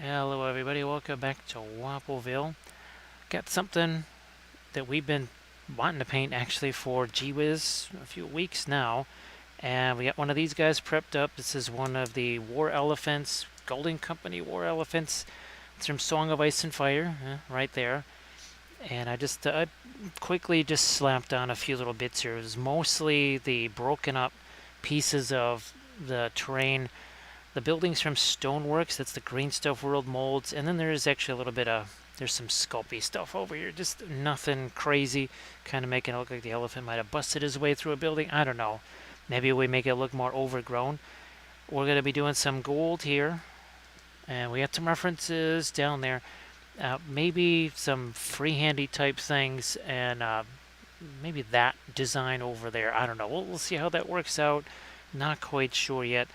Hello everybody, welcome back to Wappelville. Got something that we've been wanting to paint actually for GWiz a few weeks now. And we got one of these guys prepped up. This is one of the War Elephants, Golden Company War Elephants. It's from Song of Ice and Fire, right there. And I quickly just slapped on a few little bits here. It was mostly the broken up pieces of the terrain. The building's from Stoneworks, that's the Green Stuff World molds, and then there's actually a little bit of, there's some sculpey stuff over here, just nothing crazy, kind of making it look like the elephant might have busted his way through a building, I don't know. Maybe we make it look more overgrown. We're going to be doing some gold here, and we got some references down there. Maybe some freehandy type things, and maybe that design over there, I don't know. We'll see how that works out, not quite sure yet.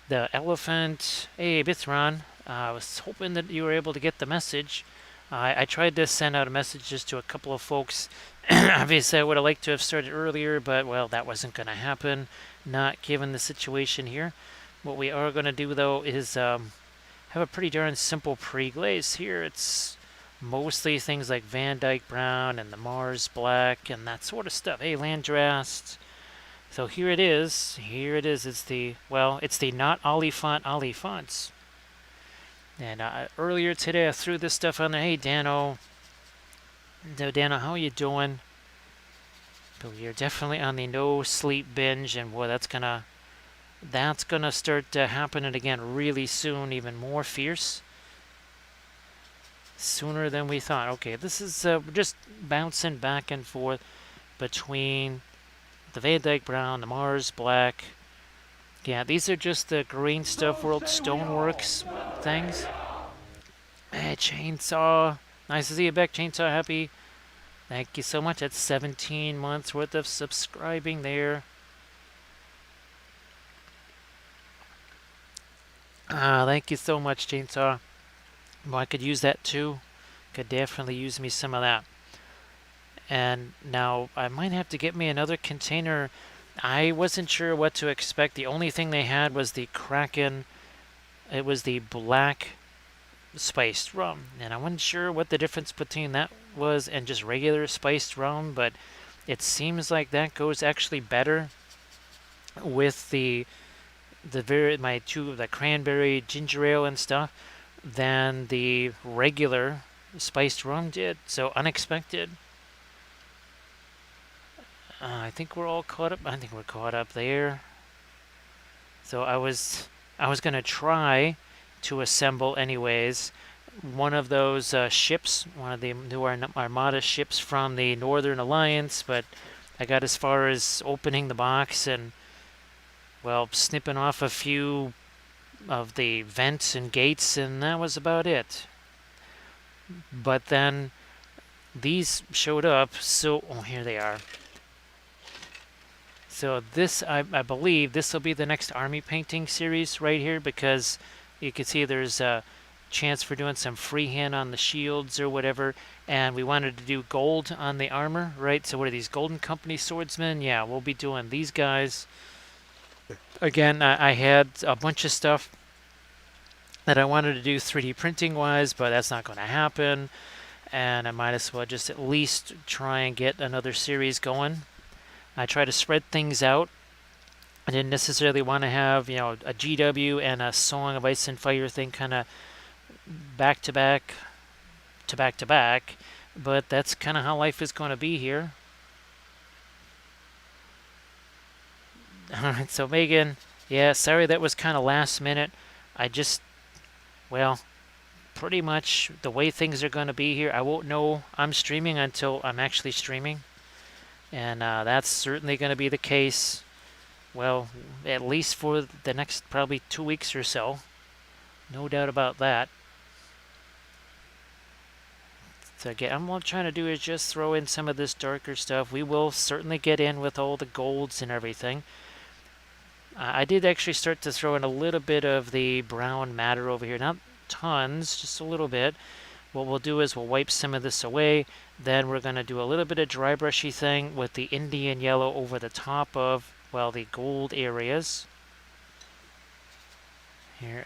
The elephant. Hey, Bithron. I was hoping that you were able to get the message. I tried to send out a message just to a couple of folks. Obviously, I would have liked to have started earlier, but, well, that wasn't going to happen, not given the situation here. What we are going to do, though, is have a pretty darn simple pre-glaze here. It's mostly things like Van Dyke Brown and the Mars Black and that sort of stuff. Hey, Landrast. So here it is. Here it is. It's the, well, it's the not Olifant Olifants. And earlier today I threw this stuff on there. Hey, Dano. Dano, how are you doing? But you're definitely on the no sleep binge, and boy, that's gonna start happening again really soon, even more fierce. Sooner than we thought. Okay, this is just bouncing back and forth between the Van Dyke Brown, the Mars Black. Yeah, these are just the Green Stuff World Stoneworks things. Hey, Chainsaw. Nice to see you back, Chainsaw. Happy. Thank you so much. That's 17 months worth of subscribing there. Thank you so much, Chainsaw. Well, I could use that too. Could definitely use me some of that. And now I might have to get me another container. I wasn't sure what to expect. The only thing they had was the Kraken. It was the black spiced rum. And I wasn't sure what the difference between that was and just regular spiced rum, but it seems like that goes actually better with the cranberry ginger ale and stuff than the regular spiced rum did. So unexpected. I think we're all caught up. I think we're caught up there. So I was gonna try to assemble anyways one of those ships, one of the new Armada ships from the Northern Alliance, but I got as far as opening the box and, well, snipping off a few of the vents and gates, and that was about it. But then these showed up, so oh, here they are. So this, I believe, this will be the next army painting series right here, because you can see there's a chance for doing some freehand on the shields or whatever, and we wanted to do gold on the armor, right? So what are these Golden Company swordsmen? Yeah, we'll be doing these guys. Again, I had a bunch of stuff that I wanted to do 3D printing wise, but that's not going to happen, and I might as well just at least try and get another series going. I try to spread things out. I didn't necessarily want to have, a GW and a Song of Ice and Fire thing kind of back to back, but that's kind of how life is going to be here. Alright, so Megan, yeah, sorry that was kind of last minute. I just, well, pretty much the way things are going to be here, I won't know I'm streaming until I'm actually streaming. And that's certainly going to be the case, well, at least for the next probably 2 weeks or so. No doubt about that. So again, what I'm trying to do is just throw in some of this darker stuff. We will certainly get in with all the golds and everything. I did actually start to throw in a little bit of the brown matter over here. Not tons, just a little bit. What we'll do is we'll wipe some of this away. Then we're going to do a little bit of dry brushy thing with the Indian yellow over the top of, well, the gold areas. Here,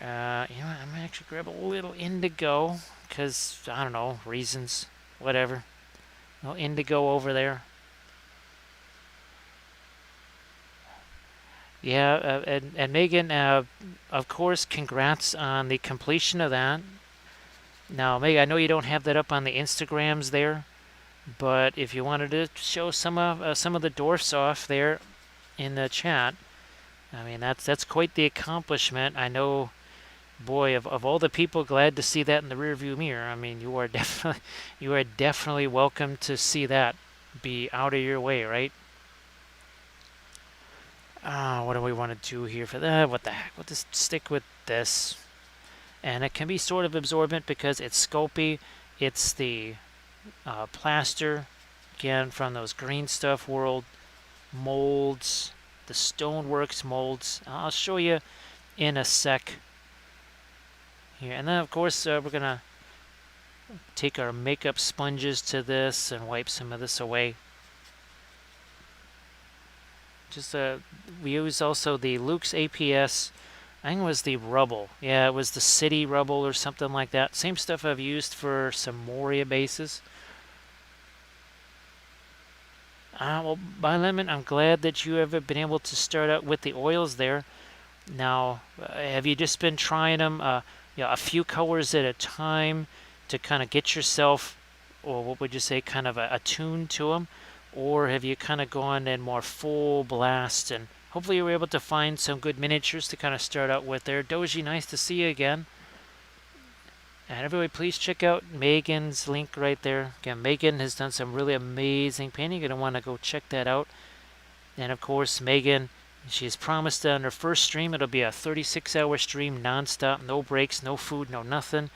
you know what? I'm gonna actually grab a little indigo because I don't know reasons, whatever. A little indigo over there. Yeah, and Megan, of course, congrats on the completion of that. Now, Megan, I know you don't have that up on the Instagrams there, but if you wanted to show some of the dwarfs off there in the chat, I mean that's quite the accomplishment. I know, boy, of all the people glad to see that in the rearview mirror. I mean, you are definitely welcome to see that. Be out of your way, right? What do we want to do here for that? What the heck? We'll just stick with this. And it can be sort of absorbent because it's Sculpey. It's the plaster, again, from those green stuff world molds, the Stoneworks molds. I'll show you in a sec here. And then, of course, we're going to take our makeup sponges to this and wipe some of this away. Just we use also the Luke's APS. I think it was the rubble. Yeah, it was the city rubble or something like that. Same stuff I've used for some Moria bases. Well, by Lemon, I'm glad that you have been able to start out with the oils there. Now, have you just been trying them a few colors at a time to kind of get yourself, or what would you say, kind of attuned to them? Or have you kind of gone in more full blast, and hopefully you were able to find some good miniatures to kind of start out with there. Doji, nice to see you again. And everybody, please check out Megan's link right there. Again, Megan has done some really amazing painting. You're going to want to go check that out. And of course, Megan, she's promised that on her first stream, it'll be a 36-hour stream, non-stop, no breaks, no food, no nothing.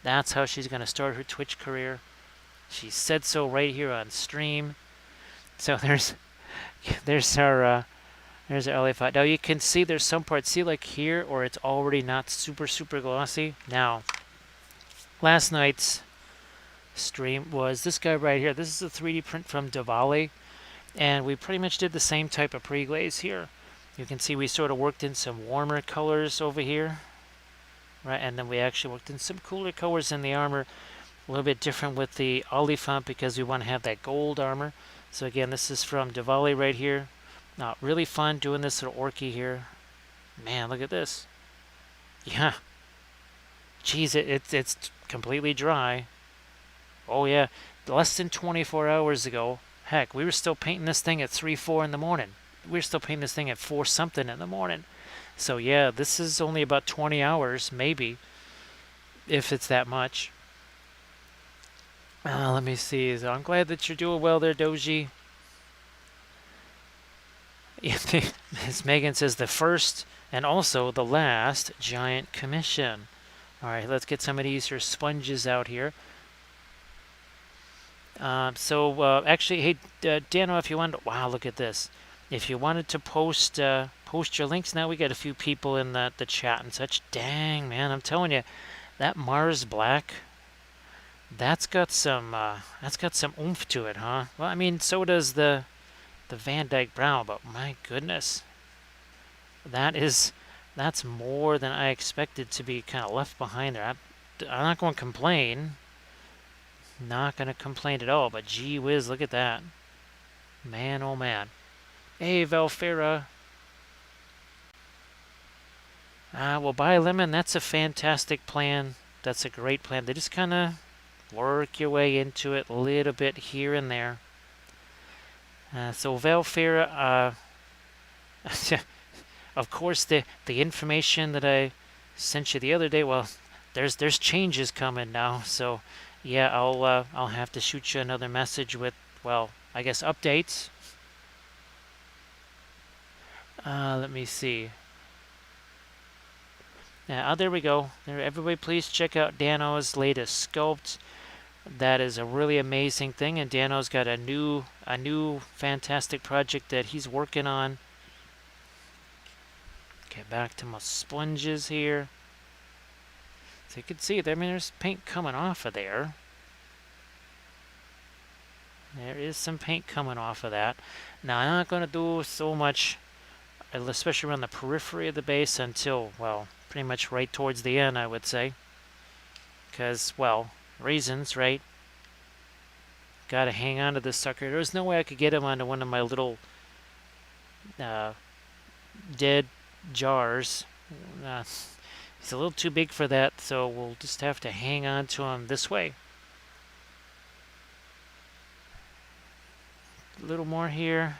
That's how she's going to start her Twitch career. She said so right here on stream. So there's our LA5. Now you can see there's some parts, see like here, or it's already not super glossy. Now, last night's stream was this guy right here. This is a 3D print from Diwali, and we pretty much did the same type of pre-glaze here. You can see we sort of worked in some warmer colors over here, right? And then we actually worked in some cooler colors in the armor. A little bit different with the Oliphant because we want to have that gold armor. So again, this is from Diwali right here. Really fun doing this little orky here. Man, look at this. Yeah. Geez, it's completely dry. Oh yeah, less than 24 hours ago. Heck, we were still painting this thing at 3, 4 in the morning. We were still painting this thing at 4 something in the morning. So yeah, this is only about 20 hours, maybe, if it's that much. Let me see. So I'm glad that you're doing well there, Doji. As Megan says, the first and also the last giant commission. All right, let's get some of these here sponges out here. Actually, hey, Dano, if you wanted, wow, look at this. If you wanted to post your links, now we got a few people in the chat and such. Dang, man, I'm telling you, that Mars Black, that's got some oomph to it, huh? Well, I mean, so does the Van Dyke Brown, but my goodness, that's more than I expected to be kind of left behind there. I'm not going to complain. Not going to complain at all, but gee whiz, look at that. Man, oh man. Hey, Valfera. Well, buy lemon, that's a fantastic plan. That's a great plan. They just kind of work your way into it a little bit here and there. So Valfera, of course, the information that I sent you the other day, well, there's changes coming now, so yeah, I'll have to shoot you another message with, well, I guess updates. Let me see. There we go. Everybody, please check out Dano's latest sculpt. That is a really amazing thing, and Dano's got a new fantastic project that he's working on. Get back to my sponges here. So you can see there, I mean, there's paint coming off of there. There is some paint coming off of that. Now, I'm not going to do so much, especially around the periphery of the base, until, well, pretty much right towards the end, I would say. Because, well, reasons, right? Gotta hang on to this sucker. There's no way I could get him onto one of my little dead jars. He's a little too big for that, so we'll just have to hang on to him this way. A little more here.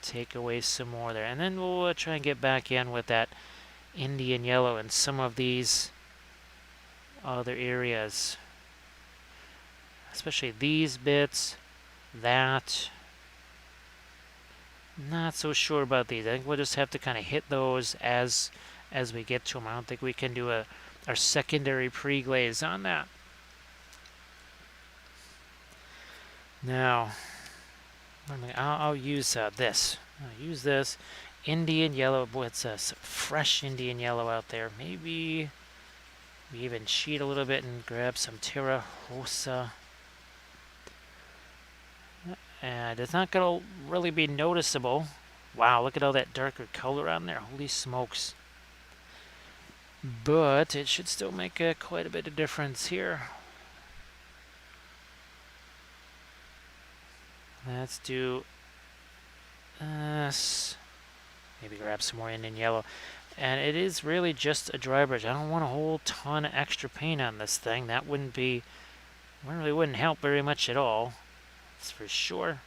Take away some more there. And then we'll try and get back in with that Indian yellow in some of these other areas. Especially these bits, that. Not so sure about these. I think we'll just have to kind of hit those as we get to them. I don't think we can do our secondary pre-glaze on that. Now, I'll use this. I'll use this Indian yellow. Boy, it's some fresh Indian yellow out there. Maybe we even cheat a little bit and grab some Terra Rosa. And it's not going to really be noticeable. Wow, look at all that darker color on there. Holy smokes. But it should still make quite a bit of difference here. Let's do this. Maybe grab some more Indian yellow. And it is really just a dry brush. I don't want a whole ton of extra paint on this thing. That really wouldn't help very much at all. That's for sure.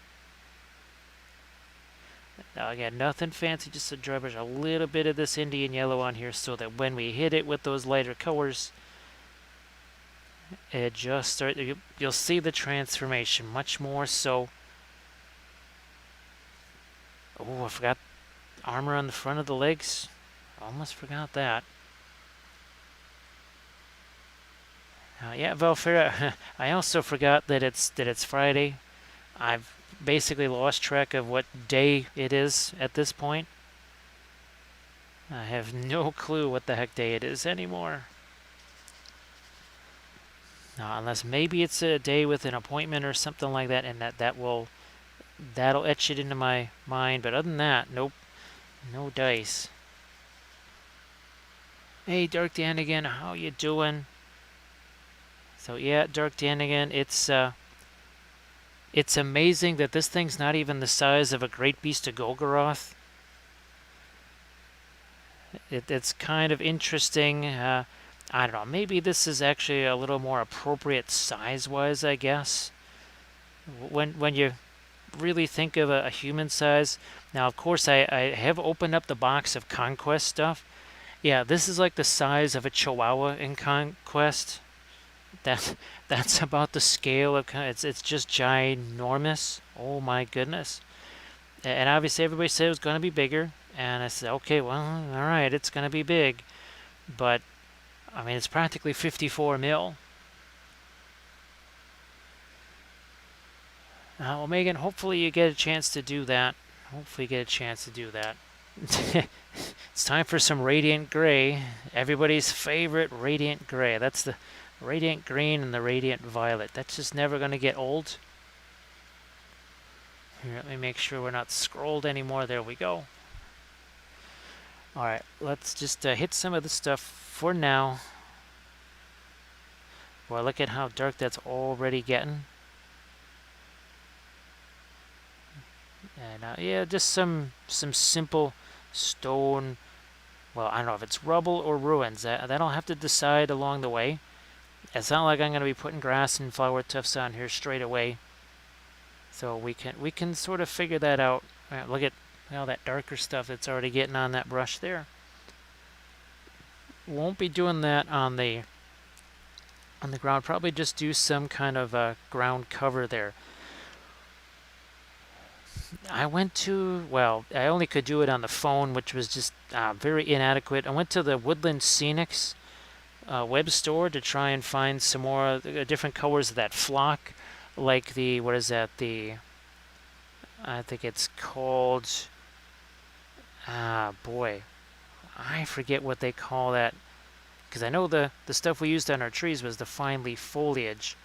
Now again, nothing fancy, just a dry brush. A little bit of this Indian yellow on here so that when we hit it with those lighter colors, it just starts. You'll see the transformation much more so. Oh, I forgot armor on the front of the legs. Almost forgot that. Yeah, Valfera. I also forgot that it's Friday. I've basically lost track of what day it is at this point. I have no clue what the heck day it is anymore. Unless maybe it's a day with an appointment or something like that, and that'll etch it into my mind. But other than that, nope, no dice. Hey, Dark Danigan, how you doing? So yeah, Dark Danigan, it's amazing that this thing's not even the size of a great beast of Golgoroth. It's kind of interesting. I don't know, maybe this is actually a little more appropriate size-wise, I guess. When you really think of a human size. Now, of course, I have opened up the box of Conquest stuff. Yeah, this is like the size of a Chihuahua in Conquest. That's about the scale of it's just ginormous. Oh my goodness. And obviously everybody said it was going to be bigger, and I said, okay, well, all right, it's going to be big, but I mean, it's practically 54 mil. Well, Megan, hopefully you get a chance to do that. It's time for some Radiant Gray. Everybody's favorite Radiant Gray. That's the Radiant Green and the Radiant Violet. That's just never going to get old. Here, let me make sure we're not scrolled anymore. There we go. Alright, let's just hit some of this stuff for now. Boy, look at how dark that's already getting. And yeah, just some simple stone. Well, I don't know if it's rubble or ruins. That I'll have to decide along the way. It's not like I'm going to be putting grass and flower tufts on here straight away. So we can sort of figure that out. Look at all that darker stuff that's already getting on that brush there. Won't be doing that on the ground. Probably just do some kind of ground cover there. I only could do it on the phone, which was just very inadequate. I went to the Woodland Scenics web store to try and find some more different colors of that flock, like the, what is that, I think it's called, boy, I forget what they call that, because I know the stuff we used on our trees was the fine leaf foliage,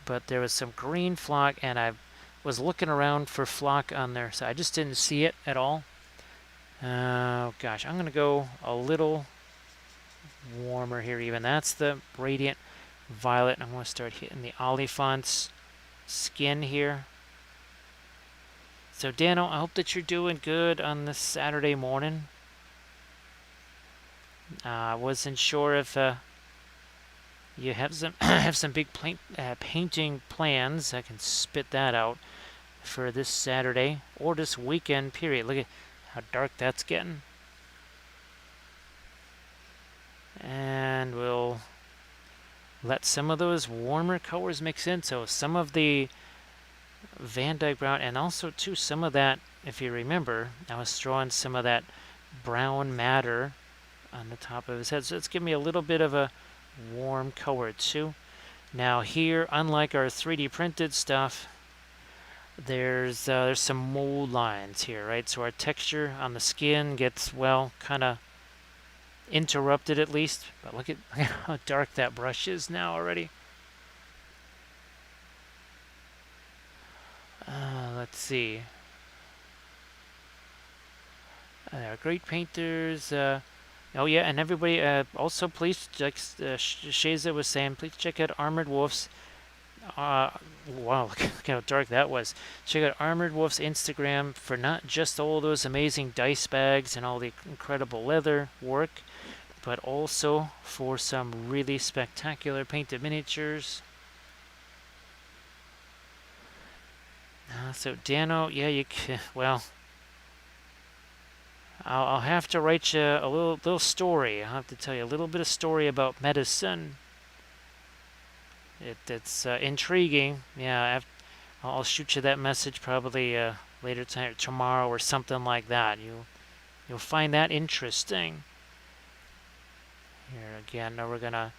but there was some green flock, and I was looking around for flock on there, so I just didn't see it at all. Oh gosh, I'm gonna go a little warmer here even. That's the Radiant Violet. I'm gonna start hitting the Oliphant's skin here. So Dano, I hope that you're doing good on this Saturday morning. I wasn't sure if you have some have some big painting plans. I can spit that out for this Saturday or this weekend period. Look at how dark that's getting. And we'll let some of those warmer colors mix in. So some of the Van Dyke brown, and also too some of that, if you remember, I was throwing some of that brown matter on the top of his head. So it's giving me a little bit of a warm color too. Now here, unlike our 3D printed stuff, there's some mold lines here, right? So our texture on the skin gets, well, kind of interrupted at least. But look at how dark that brush is now already. Let's see. Great painters. Oh yeah, and everybody also please, like Shaza was saying, please check out Armored Wolf's. Wow, look how dark that was. Check out Armored Wolf's Instagram for not just all those amazing dice bags and all the incredible leather work, but also for some really spectacular painted miniatures. So Dano, yeah, you can, well, I'll have to write you a little story. I'll have to tell you a little bit of story about medicine. It's intriguing. Yeah, I'll shoot you that message probably later tonight or tomorrow or something like that. You'll find that interesting. Here again, now we're gonna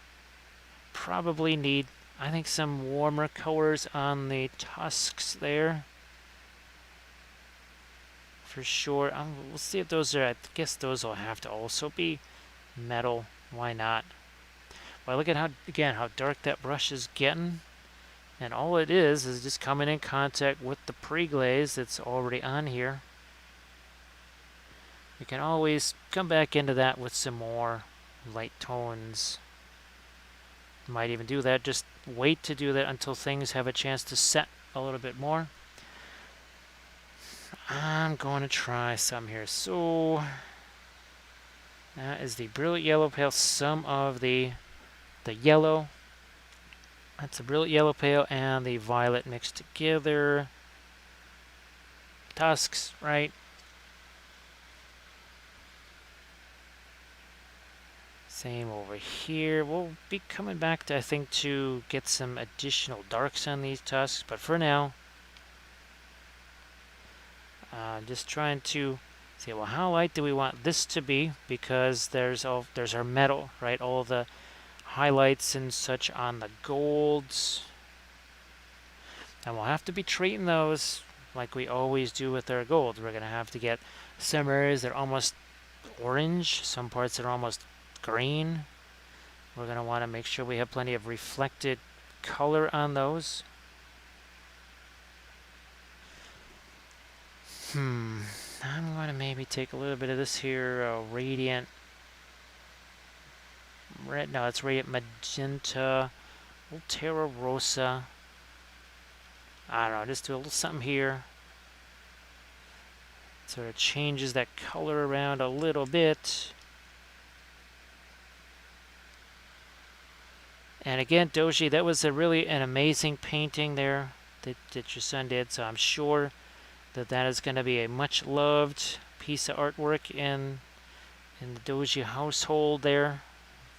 probably need, I think, some warmer colors on the tusks there. For sure. We'll see if those are, I guess those will have to also be metal. Why not? Well, look at how, again, how dark that brush is getting. And all it is just coming in contact with the pre-glaze that's already on here. You can always come back into that with some more light tones. You might even do that. Just wait to do that until things have a chance to set a little bit more. I'm going to try some here. So that is the Brilliant Yellow Pale. Some of the yellow. That's a Brilliant Yellow Pale and the violet mixed together. Tusks, right? Same over here. We'll be coming back to, I think, to get some additional darks on these tusks. But for now, just trying to see, well, how light do we want this to be? Because there's our metal, right? All the highlights and such on the golds. And we'll have to be treating those like we always do with our golds. We're going to have to get some areas that are almost orange, some parts that are almost green. We're going to want to make sure we have plenty of reflected color on those. I'm going to maybe take a little bit of this here, Radiant Red. No, it's Radiant Magenta, Terra Rosa. I don't know, just do a little something here. Sort of changes that color around a little bit. And again, Doji, that was really an amazing painting there that your son did. So I'm sure that is going to be a much loved piece of artwork in the Doji household there,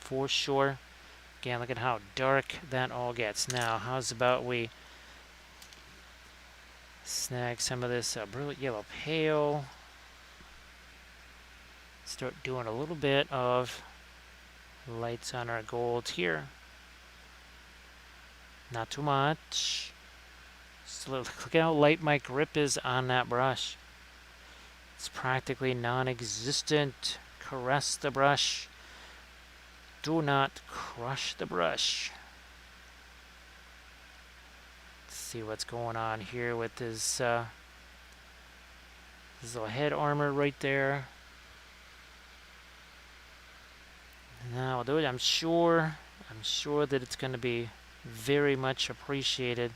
for sure. Again, look at how dark that all gets. Now, how's about we snag some of this Brilliant Yellow Pale. Start doing a little bit of lights on our gold here. Not too much. So look how light my grip is on that brush. It's practically non-existent. Caress the brush. Do not crush the brush. Let's see what's going on here with his little head armor right there. Now I'll do it. I'm sure that it's going to be very much appreciated.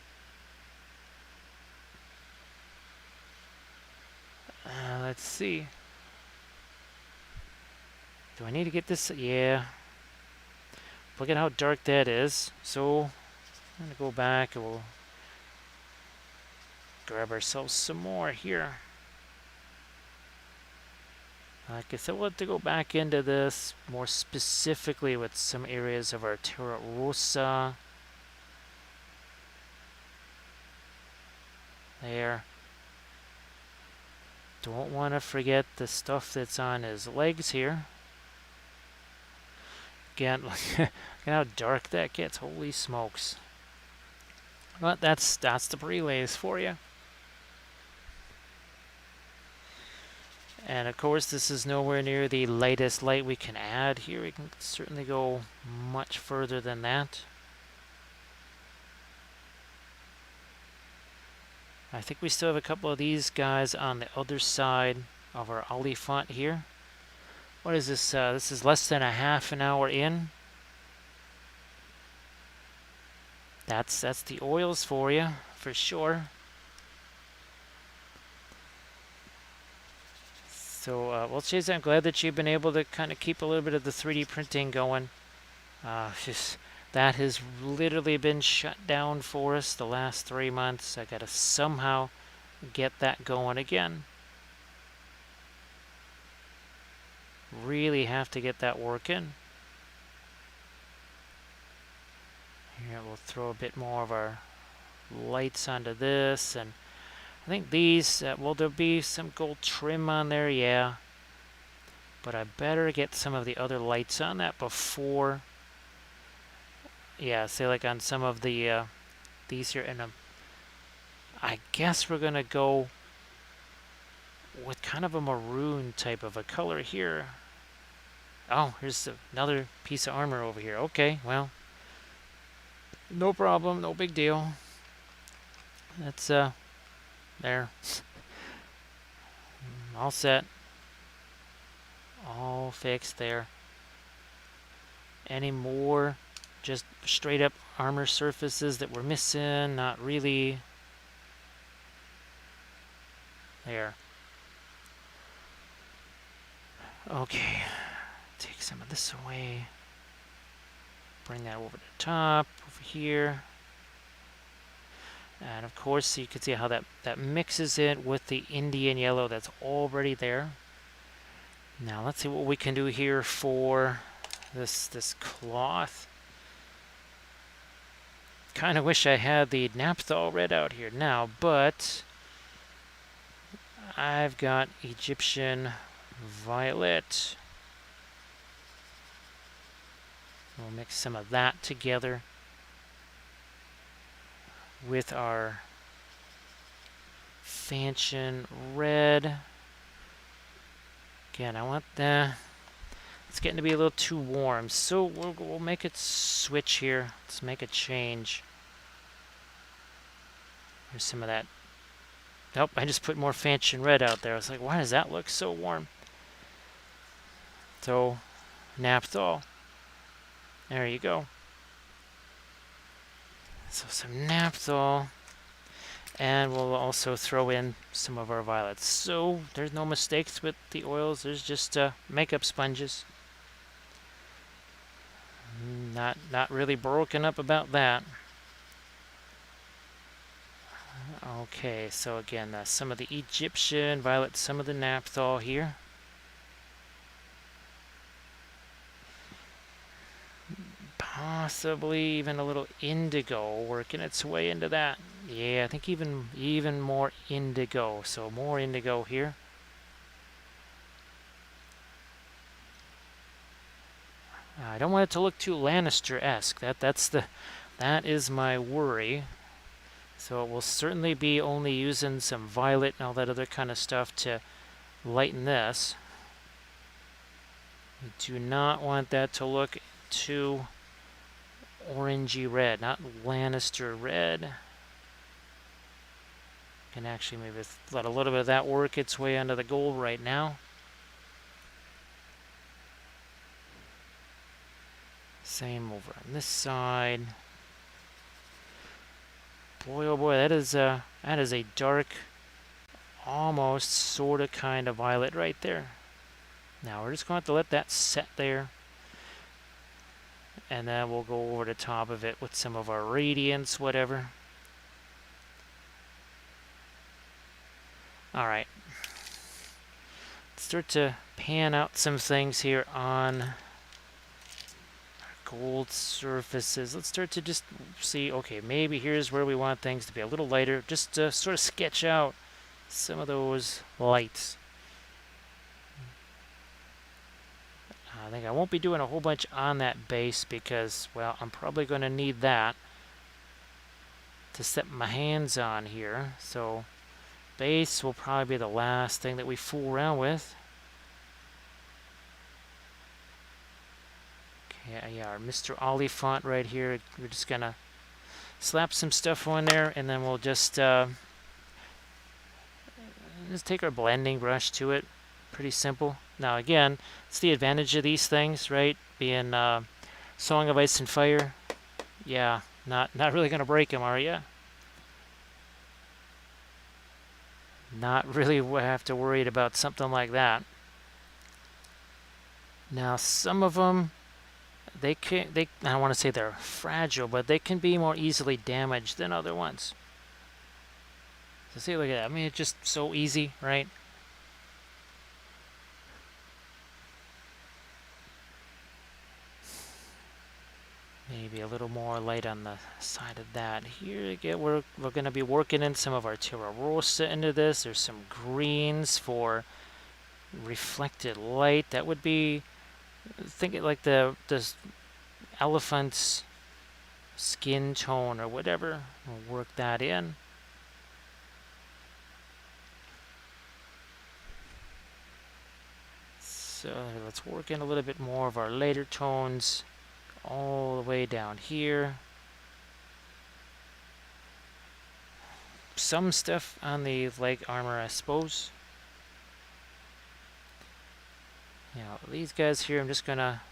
Let's see. Do I need to get this? Yeah. Look at how dark that is. So I'm going to go back and we'll grab ourselves some more here. Like I said, we'll have to go back into this more specifically with some areas of our Terra Rosa. There. Don't want to forget the stuff that's on his legs here. Again, look at how dark that gets. Holy smokes. But that's the prelays for you. And of course, this is nowhere near the lightest light we can add here. We can certainly go much further than that. I think we still have a couple of these guys on the other side of our Oliphant here. What is this? This is less than a half an hour in. That's the oils for you, for sure. So, well, Chase, I'm glad that you've been able to kind of keep a little bit of the 3D printing going. Just that has literally been shut down for us the last 3 months. I got to somehow get that going again. Really have to get that working. Here we'll throw a bit more of our lights onto this, and I think these, well, there'll be some gold trim on there, yeah. But I better get some of the other lights on that before, yeah, say like on some of the, these here, and I guess we're gonna go with kind of a maroon type of a color here. Oh, here's another piece of armor over here. Okay, well, no problem, no big deal. That's, there. All set. All fixed there. Any more just straight up armor surfaces that we're missing? Not really. There. Okay. Take some of this away. Bring that over to the top, over here. And of course, you can see how that mixes in with the Indian yellow that's already there. Now let's see what we can do here for this cloth. Kind of wish I had the naphthol red out here now, but I've got Egyptian violet. We'll mix some of that together with our Fanchon red. Again, I want the... It's getting to be a little too warm, so we'll make it switch here. Let's make a change. Here's some of that. Nope, I just put more Fanchon red out there. I was like, why does that look so warm? So, naphthol. There you go. So some naphthol. And we'll also throw in some of our violets. So there's no mistakes with the oils. There's just makeup sponges. Not really broken up about that. Okay, so again, some of the Egyptian violet, some of the naphthol here. Possibly even a little indigo working its way into that. Yeah, I think even more indigo. So more indigo here. I don't want it to look too Lannister-esque. That is my worry. So it will certainly be only using some violet and all that other kind of stuff to lighten this. We do not want that to look too orangey red, not Lannister red. Can actually maybe let a little bit of that work its way onto the gold right now. Same over on this side. Boy, oh boy, that is a dark, almost sort of kind of violet right there. Now we're just going to have to let that set there. And then we'll go over the top of it with some of our radiance, whatever. All right. Let's start to pan out some things here on our gold surfaces. Let's start to just see, okay, maybe here's where we want things to be a little lighter. Just to sort of sketch out some of those lights. I think I won't be doing a whole bunch on that base because, well, I'm probably going to need that to set my hands on here. So base will probably be the last thing that we fool around with. Okay, yeah, our Mr. Oliphant right here. We're just going to slap some stuff on there, and then we'll just take our blending brush to it. Pretty simple. Now again, it's the advantage of these things, right? Being Song of Ice and Fire. Yeah, not really going to break them, are you? Not really have to worry about something like that. Now some of them, I don't want to say they're fragile, but they can be more easily damaged than other ones. So see, look at that. I mean, it's just so easy, right? Maybe a little more light on the side of that. Here again, we're going to be working in some of our Terra Rosa into this. There's some greens for reflected light. That would be, think it like the elephant's skin tone or whatever. We'll work that in. So let's work in a little bit more of our later tones all the way down here. Some stuff on the leg armor, I suppose. Now, these guys here, I'm just gonna...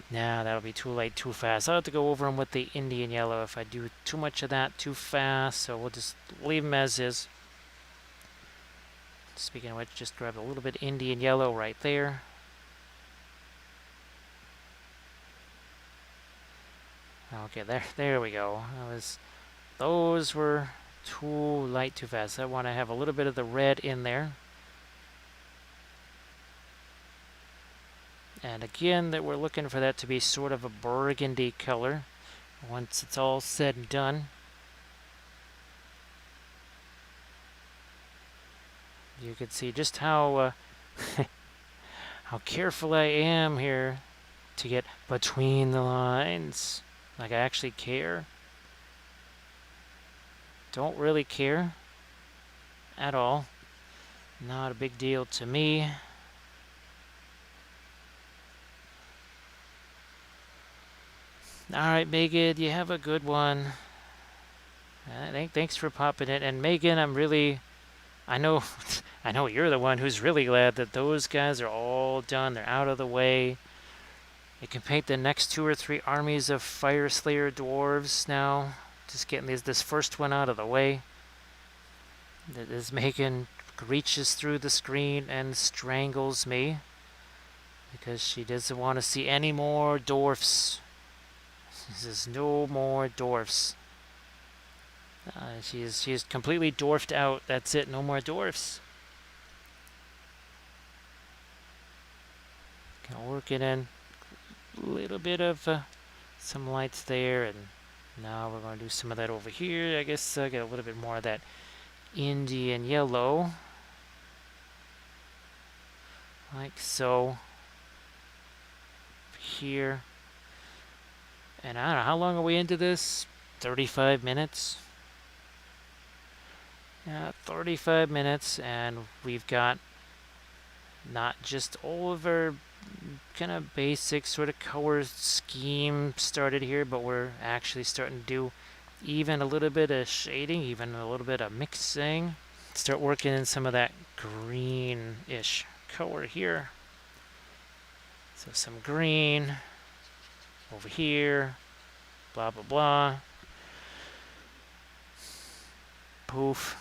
Nah, that'll be too light, too fast. I'll have to go over them with the Indian yellow if I do too much of that too fast, so we'll just leave them as is. Speaking of which, just grab a little bit Indian yellow right there. Okay, there we go. Those were too light, too fast. I want to have a little bit of the red in there. And again, that we're looking for that to be sort of a burgundy color once it's all said and done. You can see just how how careful I am here to get between the lines. Like I actually care. Don't really care at all. Not a big deal to me. Alright, Megan, you have a good one. Thanks for popping it. And Megan, I know you're the one who's really glad that those guys are all done. They're out of the way. You can paint the next 2 or 3 armies of Fire Slayer dwarves now. Just getting this first one out of the way. This Megan reaches through the screen and strangles me because she doesn't want to see any more dwarfs. She says no more dwarfs. She is completely dwarfed out. That's it. No more dwarfs. Gonna work it in. A little bit of some lights there, and now we're going to do some of that over here. I guess get a little bit more of that Indian yellow, like so. Here, and I don't know, how long are we into this? 35 minutes. Yeah, 35 minutes, and we've got not just all of our kind of basic sort of color scheme started here, but we're actually starting to do even a little bit of shading, even a little bit of mixing. Start working in some of that green-ish color here. So some green, over here, blah, blah, blah. Poof.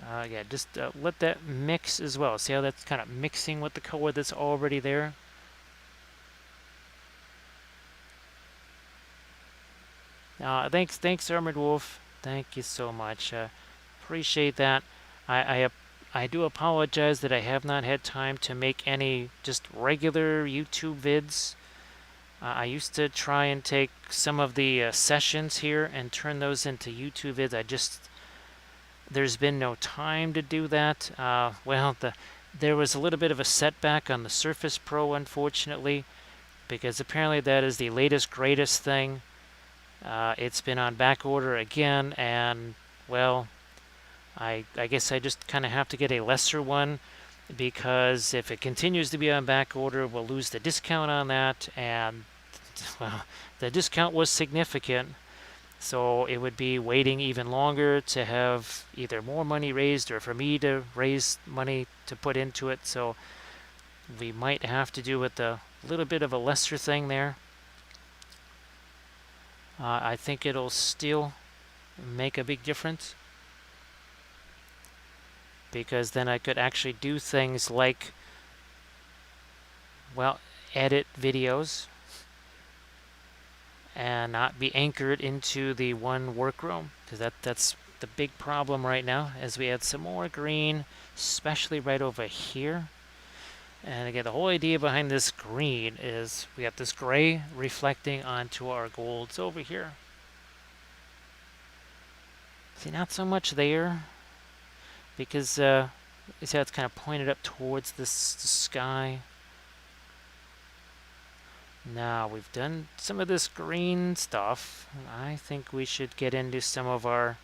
Yeah, just let that mix as well. See how that's kind of mixing with the color that's already there? Thanks, Armored Wolf. Thank you so much. Appreciate that. I, I I do apologize that I have not had time to make any just regular YouTube vids. I used to try and take some of the sessions here and turn those into YouTube vids. There's been no time to do that. There was a little bit of a setback on the Surface Pro, unfortunately, because apparently that is the latest, greatest thing. It's been on back order again, and well, I guess I just kind of have to get a lesser one because if it continues to be on back order, we'll lose the discount on that, and well, the discount was significant. So it would be waiting even longer to have either more money raised or for me to raise money to put into it. So we might have to do with a little bit of a lesser thing there. I think it'll still make a big difference because then I could actually do things like, well, edit videos and not be anchored into the one workroom, because that's the big problem right now as we add some more green, especially right over here. And again, the whole idea behind this green is we got this gray reflecting onto our golds over here. See, not so much there because you see how it's kind of pointed up towards the sky. Now we've done some of this green stuff. I think we should get into some of our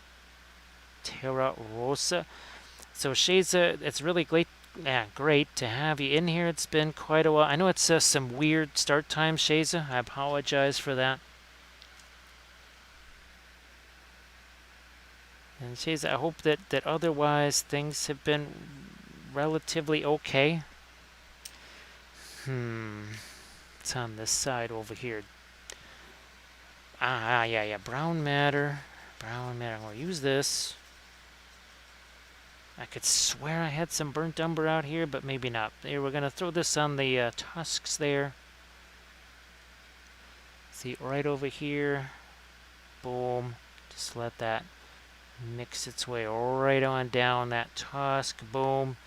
Terra Rosa. So Sheza, it's really great to have you in here. It's been quite a while. I know it's some weird start time, Sheza. I apologize for that. And Sheza, I hope that otherwise things have been relatively okay. It's on this side over here. Yeah. Brown matter. I'm going to use this. I could swear I had some burnt umber out here, but maybe not. Here, we're going to throw this on the tusks there. See, right over here. Boom. Just let that mix its way right on down that tusk. Boom.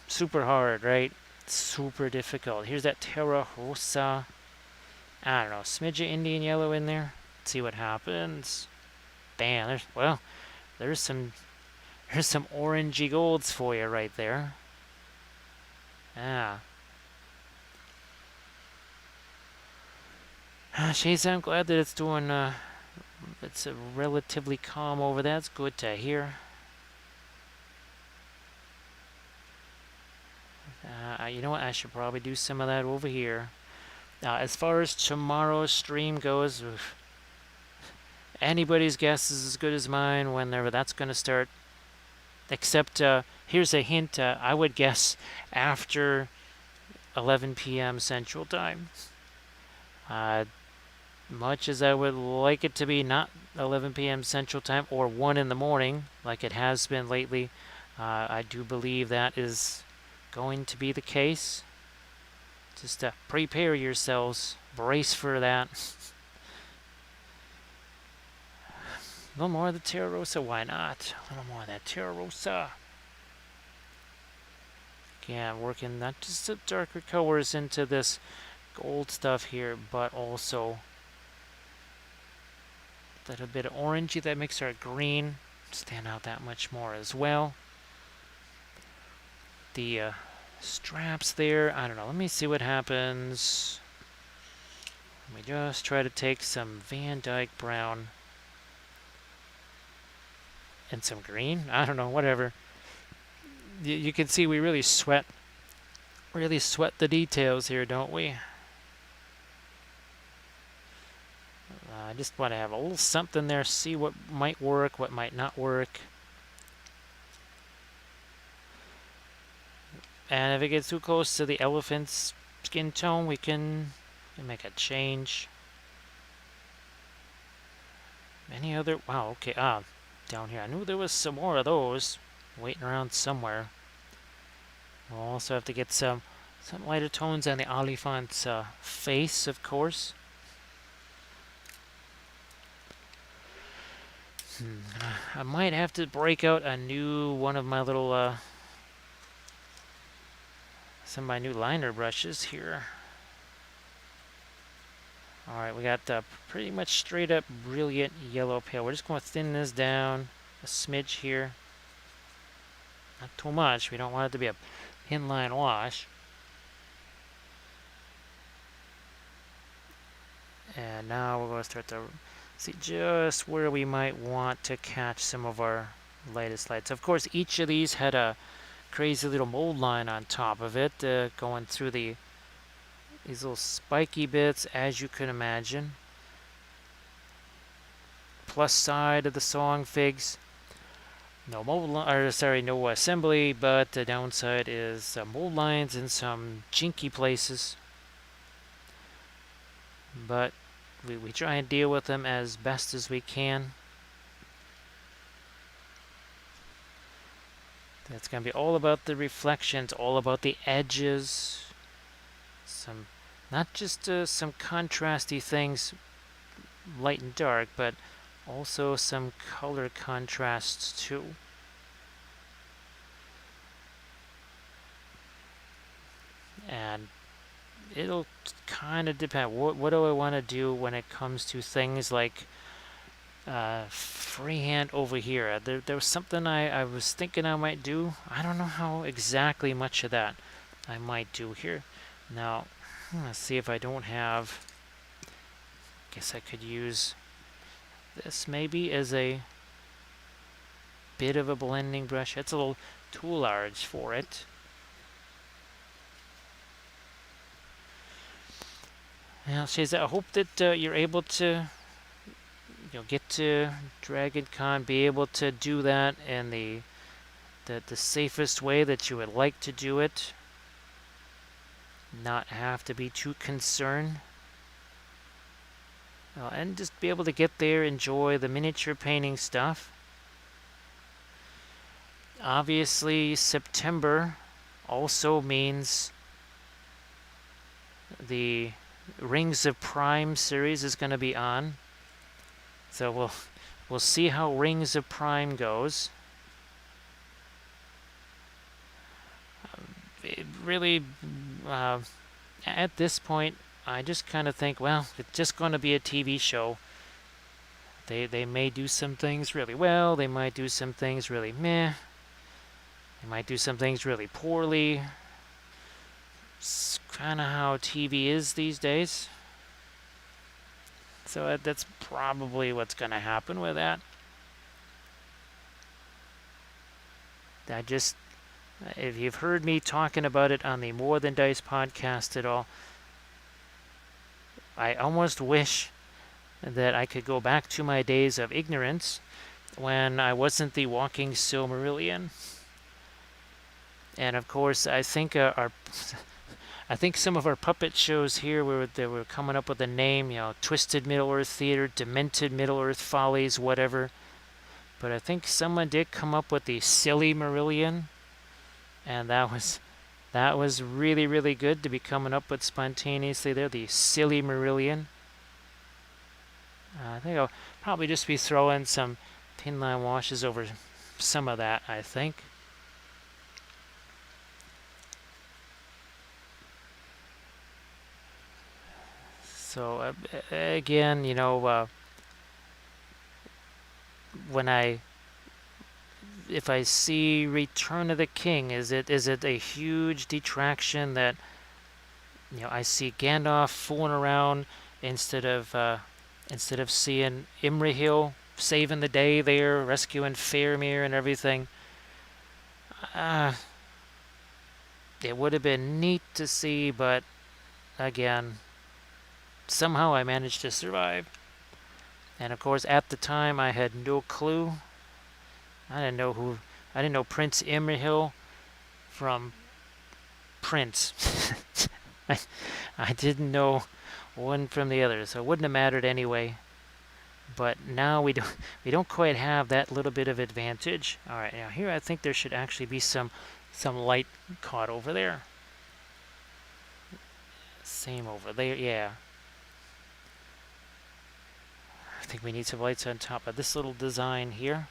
Super hard, right? Super difficult. Here's that Terra Rosa. I don't know, smidge of Indian yellow in there. Let's see what happens. Bam. There's some orangey golds for you right there. Shayza, I'm glad that it's doing, it's relatively calm over there. It's good to hear. You know what? I should probably do some of that over here. As far as tomorrow's stream goes, anybody's guess is as good as mine whenever that's going to start. Except, here's a hint, I would guess after 11 p.m. Central Time. Much as I would like it to be not 11 p.m. Central Time or 1 in the morning, like it has been lately, I do believe that is going to be the case. Just prepare yourselves, brace for that. A little more of the Terra Rosa, why not? A little more of that Terra Rosa. Yeah, I'm working not just the darker colors into this gold stuff here, but also a little bit of orangey that makes our green stand out that much more as well. The straps there, I don't know, let me see what happens. Let me just try to take some Van Dyke brown and some green. I don't know, whatever. You can see we really sweat the details here, don't we? I just want to have a little something there, see what might work, what might not work. And if it gets too close to the elephant's skin tone, we can make a change. Any other? Wow, okay. Down here. I knew there was some more of those waiting around somewhere. We'll also have to get some lighter tones on the Oliphant's face, of course. I might have to break out a new one of my little some of my new liner brushes here. Alright, we got pretty much straight up brilliant yellow pale. We're just going to thin this down a smidge here. Not too much. We don't want it to be a inline wash. And now we're going to start to see just where we might want to catch some of our lightest lights. Of course, each of these had a crazy little mold line on top of it, going through these little spiky bits, as you can imagine. Plus side of the sawing figs, no no assembly, but the downside is mold lines in some jinky places. But we try and deal with them as best as we can. That's going to be all about the reflections, all about the edges. Not just some contrasty things, light and dark, but also some color contrasts too. And it'll kind of depend. What do I want to do when it comes to things like freehand over here? There was something I was thinking I might do. I don't know how exactly much of that I might do here. Now, let's see if I don't have... Guess I could use this maybe as a bit of a blending brush. It's a little too large for it. Now, I hope that you're able to, get to Dragon Con, be able to do that in the safest way that you would like to do it. Not have to be too concerned. And just be able to get there, enjoy the miniature painting stuff. Obviously, September also means the Rings of Prime series is going to be on. So we'll see how Rings of Prime goes. It really, at this point, I just kind of think, well, it's just going to be a TV show. They may do some things really well. They might do some things really meh. They might do some things really poorly. It's kind of how TV is these days. So that's probably what's going to happen with that. If you've heard me talking about it on the More Than Dice podcast at all, I almost wish that I could go back to my days of ignorance when I wasn't the walking Silmarillion. And of course, I think some of our puppet shows here they were coming up with a name, Twisted Middle-earth Theater, Demented Middle-earth Follies, whatever. But I think someone did come up with the Silly Marillion, and that was really, really good to be coming up with spontaneously there, the Silly Marillion. I think I'll probably just be throwing some thin line washes over some of that, I think. So again, if I see Return of the King, is it a huge detraction that I see Gandalf fooling around instead of seeing Imrahil saving the day there, rescuing Faramir and everything? It would have been neat to see, but again, somehow I managed to survive. And of course, at the time, I had no clue. I didn't know Prince Imrahil from Prince. I didn't know one from the other, so it wouldn't have mattered anyway. But now we don't quite have that little bit of advantage. All right, now here I think there should actually be some light caught over there. Same over there, yeah. I think we need some lights on top of this little design here.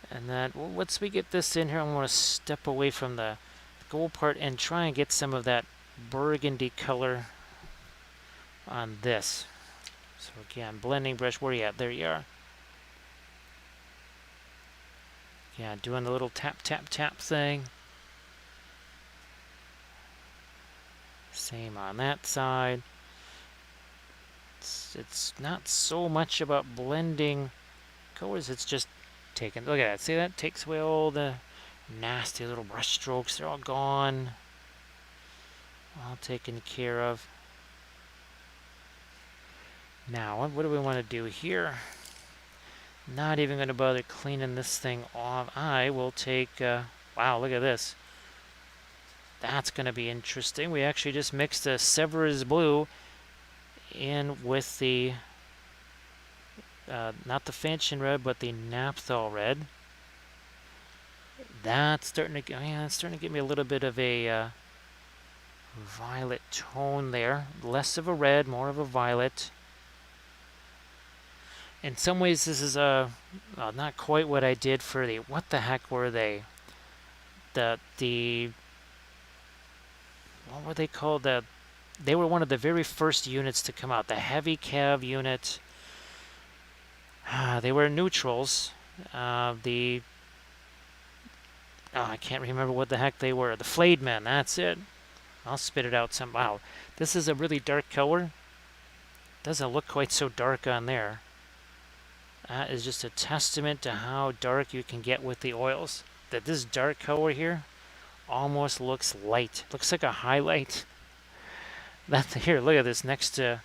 And then once we get this in here, I want to step away from the gold part and try and get some of that burgundy color on this. So again, blending brush, where are you at? There you are. Yeah, doing the little tap, tap, tap thing. Same on that side. It's not so much about blending colors, it's just taking, look at that, see that? Takes away all the nasty little brush strokes, they're all gone. All taken care of. Now, what do we want to do here? Not even going to bother cleaning this thing off. I will take, wow, look at this. That's going to be interesting. We actually just mixed the Severus blue in with the, not the Fanchon red, but the Naphthol red. That's starting to, yeah, it's starting to give me a little bit of a violet tone there. Less of a red, more of a violet. In some ways, this is not quite what I did for the, what the heck were they? The what were they called? They were one of the very first units to come out. The heavy cav unit. They were neutrals. I can't remember what the heck they were. The flayed men. That's it. I'll spit it out some. Wow, this is a really dark color. Doesn't look quite so dark on there. That is just a testament to how dark you can get with the oils. That this dark color here almost looks light. Looks like a highlight. Here, look at this next to.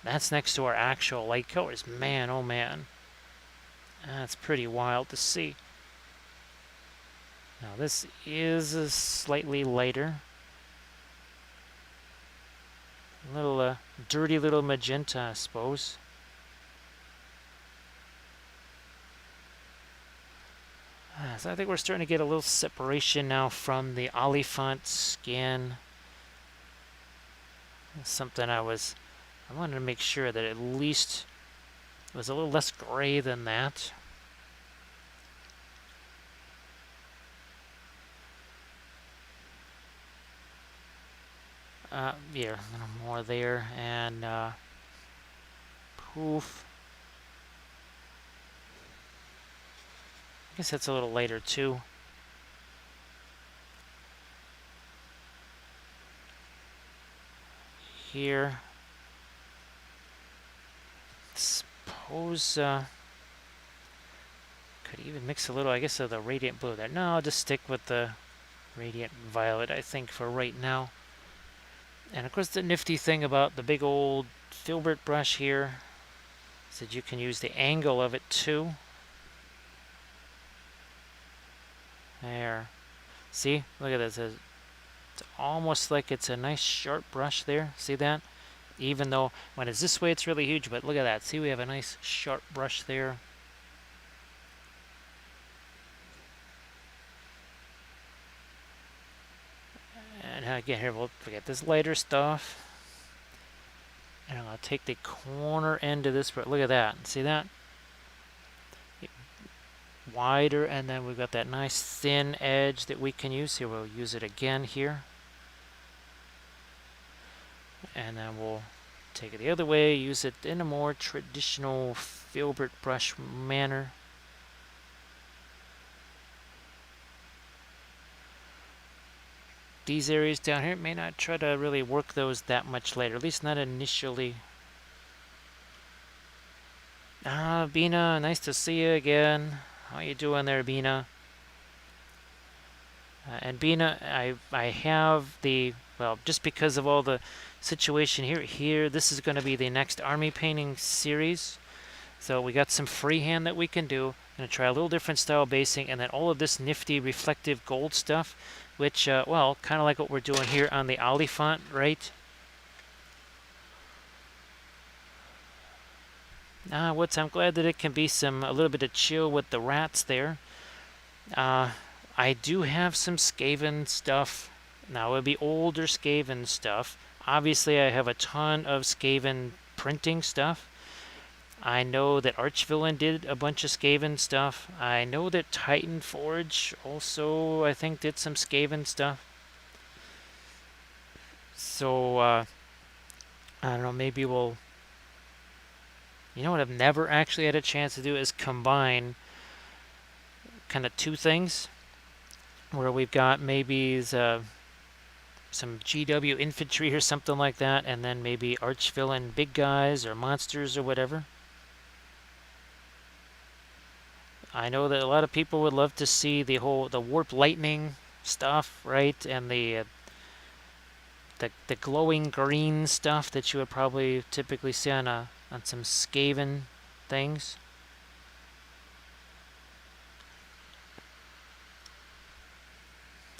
That's next to our actual light colors. Man, oh man. That's pretty wild to see. Now this is a slightly lighter. A little dirty little magenta, I suppose. So I think we're starting to get a little separation now from the Oliphant skin. That's something I wanted to make sure that at least it was a little less gray than that. Yeah, a little more there, and poof. I guess that's a little lighter too. Here. Suppose could even mix a little, I guess, of the radiant blue there. No, I'll just stick with the radiant violet, I think, for right now. And of course, the nifty thing about the big old filbert brush here is that you can use the angle of it too. There. See? Look at this. It's almost like it's a nice sharp brush there. See that? Even though when it's this way, it's really huge. But look at that. See, we have a nice sharp brush there. And again, here, we'll forget this lighter stuff. And I'll take the corner end of this. Look at that. See that? Wider, and then we've got that nice thin edge that we can use here. We'll use it again here, and then we'll take it the other way, use it in a more traditional filbert brush manner. These areas down here may not try to really work those that much later, at least not initially. Bina, nice to see you again. How you doing there, Bina? And Bina, I have the, well, just because of all the situation here, this is going to be the next army painting series. So we got some freehand that we can do. Going to try a little different style basing, and then all of this nifty reflective gold stuff, which, well, kind of like what we're doing here on the Oliphant, right? I'm glad that it can be a little bit of chill with the rats there. I do have some Skaven stuff. Now, it would be older Skaven stuff. Obviously, I have a ton of Skaven printing stuff. I know that Archvillain did a bunch of Skaven stuff. I know that Titan Forge also, I think, did some Skaven stuff. So, I don't know, maybe we'll... You know what I've never actually had a chance to do is combine kind of two things. Where we've got maybe some GW infantry or something like that, and then maybe Archvillain big guys or monsters or whatever. I know that a lot of people would love to see the warp lightning stuff, right? And the glowing green stuff that you would probably typically see on some Skaven things.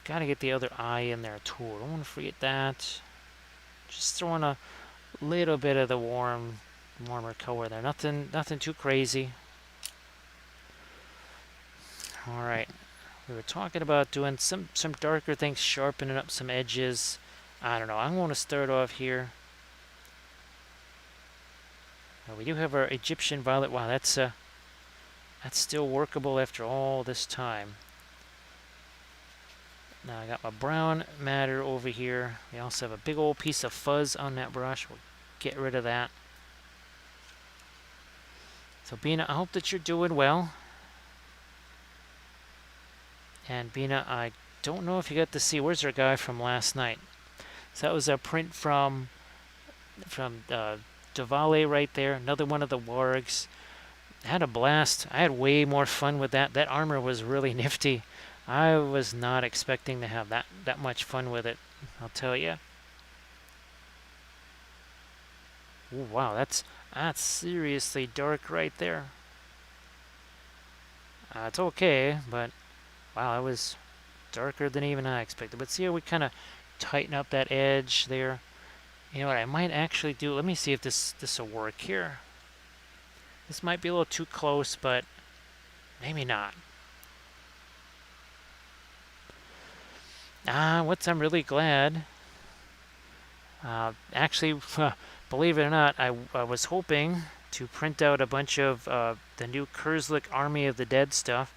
Got to get the other eye in there too. Don't want to forget that. Just throwing a little bit of the warmer color there. Nothing too crazy. All right. We were talking about doing some darker things, sharpening up some edges. I don't know. I'm going to start off here. We do have our Egyptian violet. Wow, that's still workable after all this time. Now I got my brown matter over here. We also have a big old piece of fuzz on that brush. We'll get rid of that. So Bina, I hope that you're doing well. And Bina, I don't know if you got to see, where's our guy from last night? So that was a print from Davale right there. Another one of the wargs. I had a blast. I had way more fun with that. That armor was really nifty. I was not expecting to have that much fun with it, I'll tell you. Ooh, wow, that's seriously dark right there. It's okay, but wow, that was darker than even I expected. But see how we kind of tighten up that edge there. You know what I might actually do? Let me see if this will work here. This might be a little too close, but maybe not. I'm really glad. Actually, believe it or not, I was hoping to print out a bunch of the new Kurzlik Army of the Dead stuff,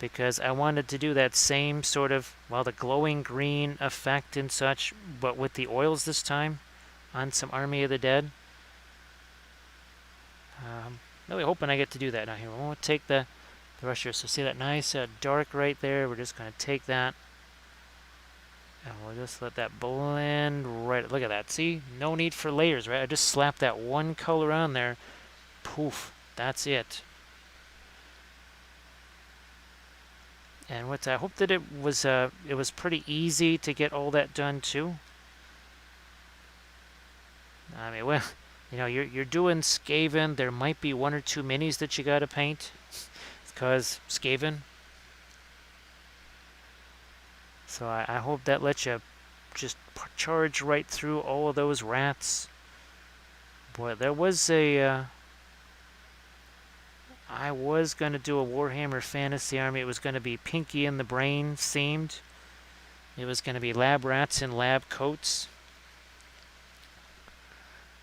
because I wanted to do that same sort of, well, the glowing green effect and such, but with the oils this time on some Army of the Dead. Really hoping I get to do that. Now here, we won't take the brush here. So see that nice dark right there? We're just going to take that. And we'll just let that blend right. Look at that. See? No need for layers, right? I just slapped that one color on there. Poof. That's it. And I hope that it was pretty easy to get all that done too. I mean, well, you know, you're doing Skaven. There might be one or two minis that you got to paint, because Skaven. So I hope that lets you just charge right through all of those rats. Boy, there was I was going to do a Warhammer Fantasy Army. It was going to be Pinky and the Brain themed. It was going to be lab rats in lab coats.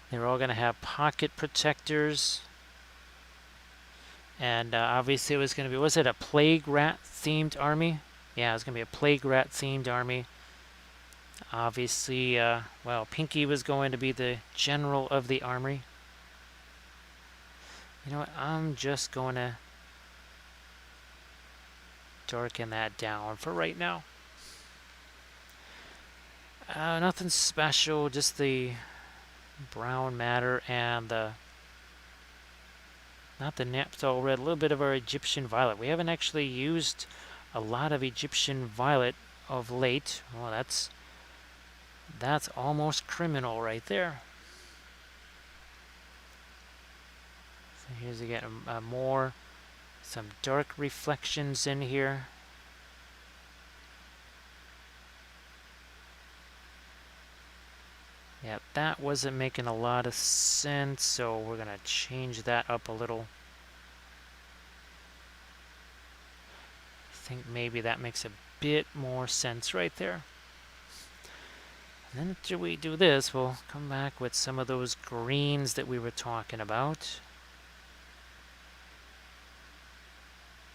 They were all going to have pocket protectors. And obviously it was going to be, was it a plague rat themed army? Yeah, it was going to be a plague rat themed army. Obviously, well, Pinky was going to be the general of the army. You know what? I'm just going to darken that down for right now. Nothing special, just the brown matter and not the Naphthol red, a little bit of our Egyptian violet. We haven't actually used a lot of Egyptian violet of late. Well, that's almost criminal right there. So here's again more Some dark reflections in here. Yeah, that wasn't making a lot of sense, so we're going to change that up a little. I think maybe that makes a bit more sense right there. And then after we do this, we'll come back with some of those greens that we were talking about.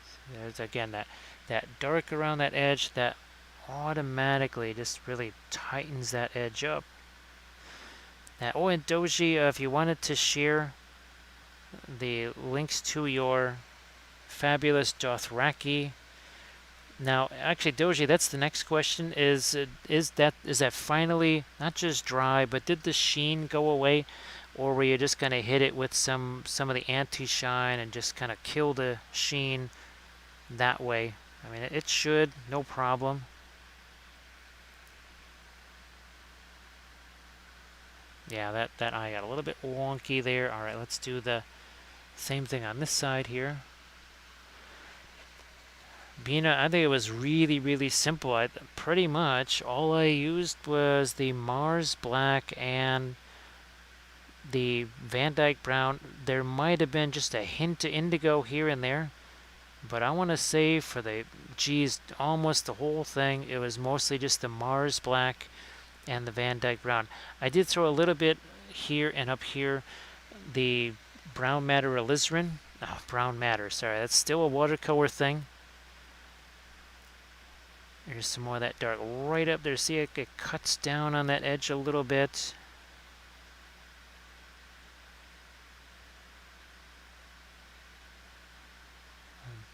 So there's again that dark around that edge that automatically just really tightens that edge up. Now, oh, and Doji, if you wanted to share the links to your fabulous Dothraki. Now, actually, Doji, that's the next question. Is that finally not just dry, but did the sheen go away, or were you just gonna hit it with some of the anti-shine and just kind of kill the sheen that way? I mean, it should, no problem. Yeah, that eye got a little bit wonky there. All right, let's do the same thing on this side here. Bina, I think it was really, really simple. Pretty much all I used was the Mars Black and the Van Dyke Brown. There might have been just a hint of indigo here and there, but I want to say for almost the whole thing, it was mostly just the Mars Black and the Van Dyke Brown. I did throw a little bit here and up here, the Brown Matter Alizarin. Oh, Brown Matter, sorry, that's still a watercolor thing. There's some more of that dark right up there. See, it cuts down on that edge a little bit.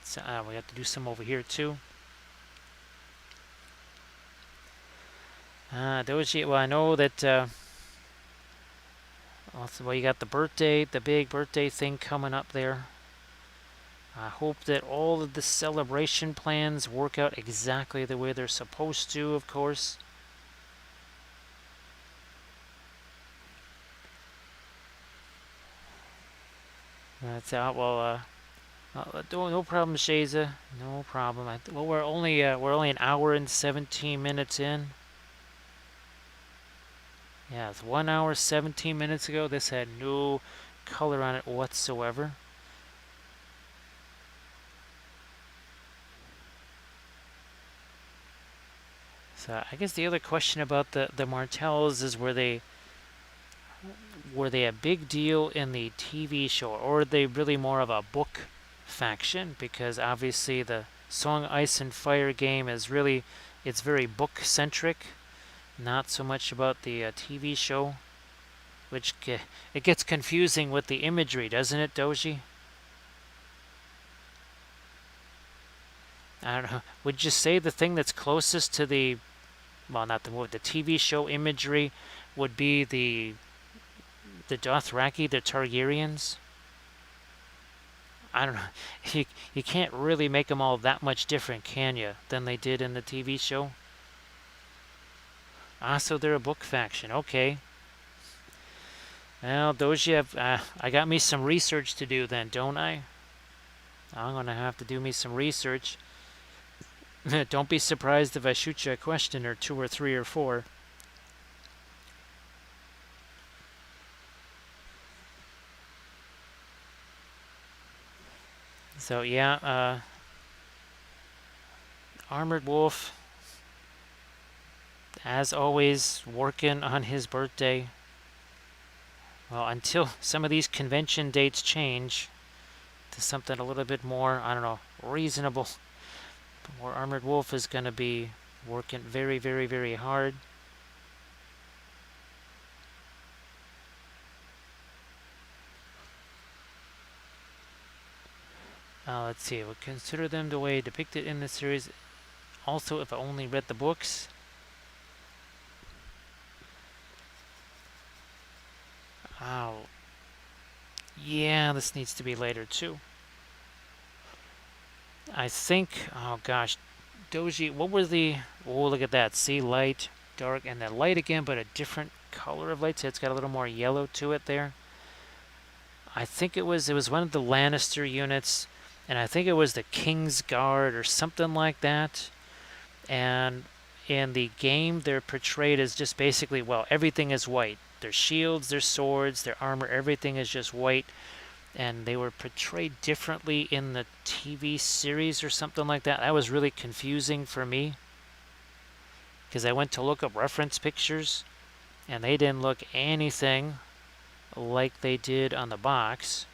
So, we have to do some over here too. Doji, well, I know that also, well, you got the big birthday thing coming up there. I hope that all of the celebration plans work out exactly the way they're supposed to, of course. That's out. Well, no problem, Shaza. No problem. Well, we're only an hour and 17 minutes in. Yeah, it's 1 hour 17 minutes ago. This had no color on it whatsoever. So I guess the other question about the Martells is were they a big deal in the TV show, or are they really more of a book faction? Because obviously the Song Ice and Fire game is really, it's very book centric, not so much about the TV show, which it gets confusing with the imagery, doesn't it, Doji? I don't know. Would you say the thing that's closest to the, well, not the movie, the TV show imagery would be the Dothraki, the Targaryens? I don't know. You can't really make them all that much different, can you, than they did in the TV show? Ah, so they're a book faction. Okay. Well, Doji, I got me some research to do then, don't I? I'm going to have to do me some research. Don't be surprised if I shoot you a question or two or three or four. So yeah, Armored Wolf, as always, working on his birthday. Well, until some of these convention dates change to something a little bit more, I don't know, reasonable. Where Armored Wolf is going to be working very, very, very hard. Let's see. We'll consider them the way depicted in the series. Also, if I only read the books. Oh. Yeah, this needs to be later too. I think, oh gosh, Doji, what were the, oh, look at that. See, light, dark, and then light again, but a different color of light. So it's got a little more yellow to it there. I think it was one of the Lannister units. and I think it was the King's Guard or something like that. And in the game, they're portrayed as just basically, well, everything is white. Their shields, their swords, their armor, everything is just white. And they were portrayed differently in the TV series or something like that. That was really confusing for me because I went to look up reference pictures and they didn't look anything like they did on the box.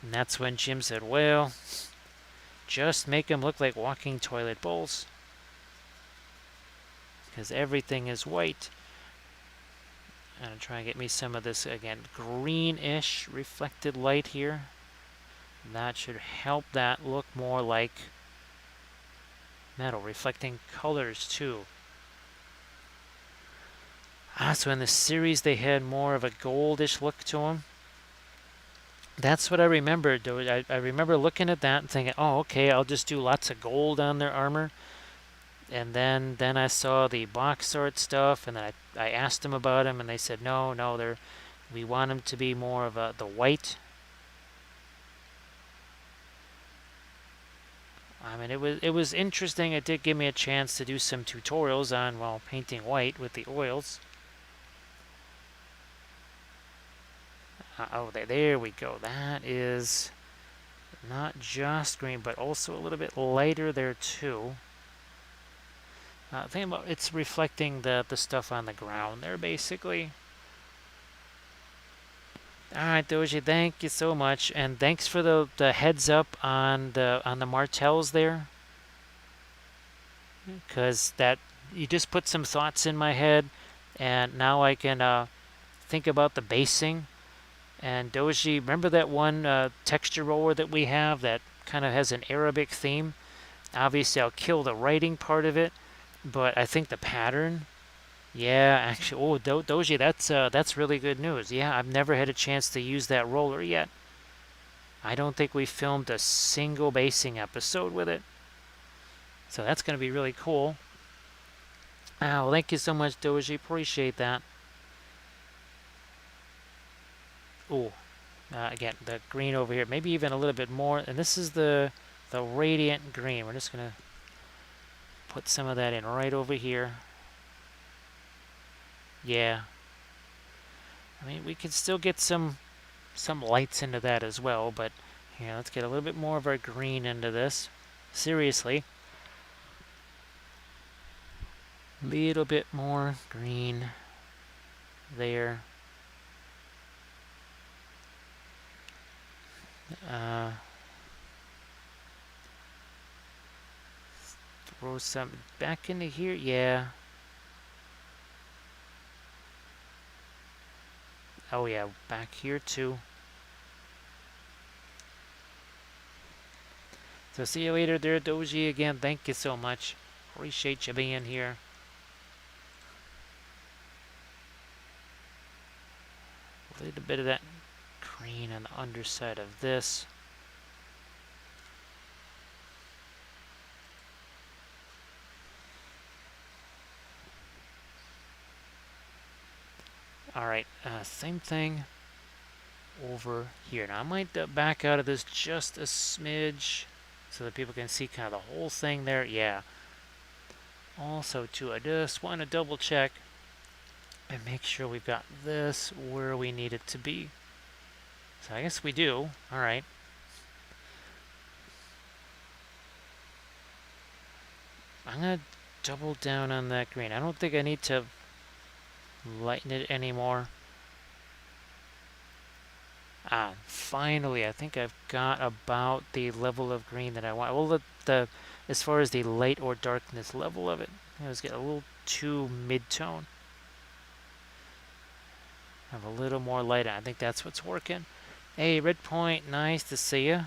And that's when Jim said, well, just make them look like walking toilet bowls because everything is white. I'm going to try and get me some of this, again, greenish reflected light here. That should help that look more like metal, reflecting colors too. So in the series they had more of a goldish look to them. That's what I remember. I remember looking at that and thinking, oh, okay, I'll just do lots of gold on their armor. And then I saw the box art stuff, and then I asked them about them, and they said, no, we want them to be more of the white. I mean, it was interesting. It did give me a chance to do some tutorials on, well, painting white with the oils. Oh, there we go. That is not just green, but also a little bit lighter there too. Think about it's reflecting the stuff on the ground there, basically. All right, Doji, thank you so much, and thanks for the heads up on the martels there, because that you just put some thoughts in my head, and now I can think about the basing. And Doji, remember that one texture roller that we have that kind of has an Arabic theme? Obviously, I'll kill the writing part of it, but I think the pattern. Yeah, actually, oh, Doji, that's really good news. Yeah, I've never had a chance to use that roller yet. I don't think we filmed a single basing episode with it. So that's going to be really cool. Oh, thank you so much, Doji. Appreciate that. Oh, again, the green over here. Maybe even a little bit more. And this is the radiant green. We're just going to put some of that in right over here. Yeah. I mean, we could still get some lights into that as well, but here, let's get a little bit more of our green into this. Seriously. Little bit more green there. Throw some back into here. Yeah. Oh yeah, back here too. So see you later there, Doji. Again, thank you so much. Appreciate you being here. A little bit of that green on the underside of this. Alright, same thing over here. Now I might back out of this just a smidge so that people can see kind of the whole thing there. Yeah. Also too, I just want to double check and make sure we've got this where we need it to be. So I guess we do. Alright. I'm going to double down on that green. I don't think I need to lighten it anymore. Finally, I think I've got about the level of green that I want. Well, as far as the light or darkness level of it, I was getting a little too mid-tone. Have a little more light on. I think that's what's working. Hey, Red Point, nice to see you.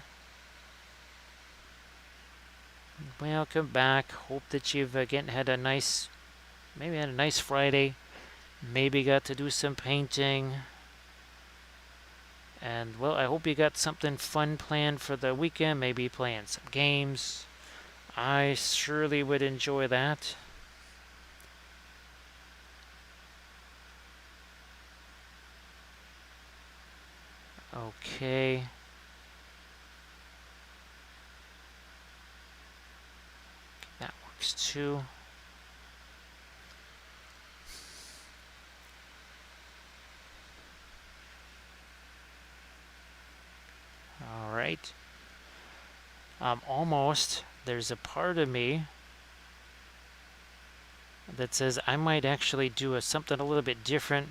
Welcome back. Hope that you've again had a nice, maybe had a nice Friday. Maybe got to do some painting. And, well, I hope you got something fun planned for the weekend. Maybe playing some games. I surely would enjoy that. Okay. fix too. All right. Almost. There's a part of me that says I might actually do something a little bit different.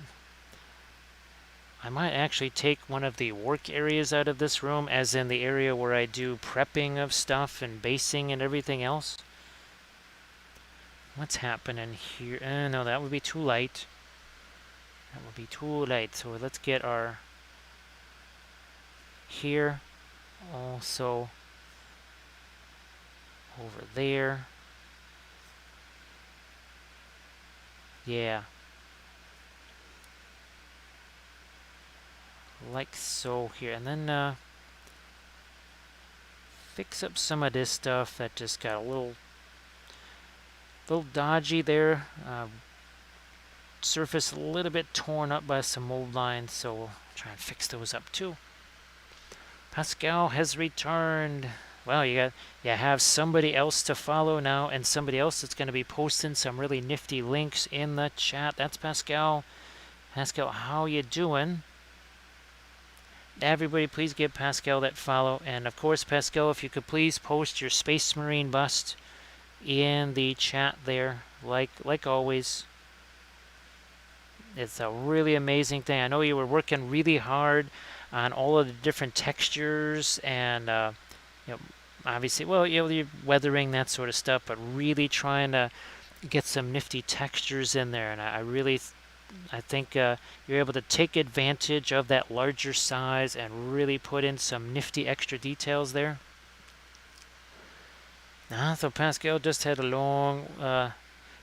I might actually take one of the work areas out of this room, as in the area where I do prepping of stuff and basing and everything else. What's happening here? No, that would be too light. That would be too light. So let's get our here also over there. Yeah. Like so here. And then fix up some of this stuff that just got a little dodgy there. Surface a little bit torn up by some mold lines, so we'll try and fix those up too. Pascal has returned. Well, you have somebody else to follow now, and somebody else that's going to be posting some really nifty links in the chat. That's Pascal. Pascal, how you doing? Everybody, please give Pascal that follow. And of course, Pascal, if you could please post your Space Marine bust in the chat there, like always. It's a really amazing thing. I know you were working really hard on all of the different textures and obviously, well, you're weathering that sort of stuff, but really trying to get some nifty textures in there. And I think you're able to take advantage of that larger size and really put in some nifty extra details there. So Pascal just had a long.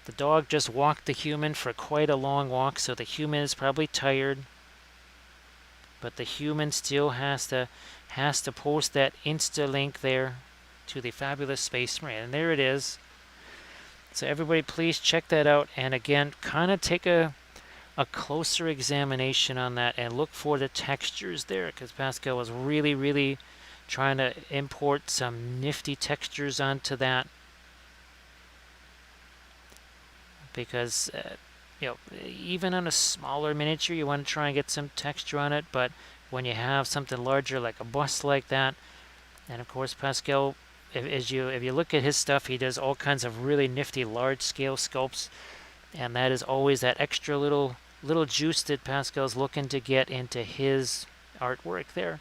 The dog just walked the human for quite a long walk, so the human is probably tired. But the human still has to post that Insta link there to the fabulous Space Marine. And there it is. So everybody please check that out. And again, kind of take a closer examination on that and look for the textures there, because Pascal was really, really trying to import some nifty textures onto that. Because even on a smaller miniature, you want to try and get some texture on it. But when you have something larger like a bust like that, and of course Pascal, if you look at his stuff, he does all kinds of really nifty large-scale sculpts, and that is always that extra little juice that Pascal's looking to get into his artwork there.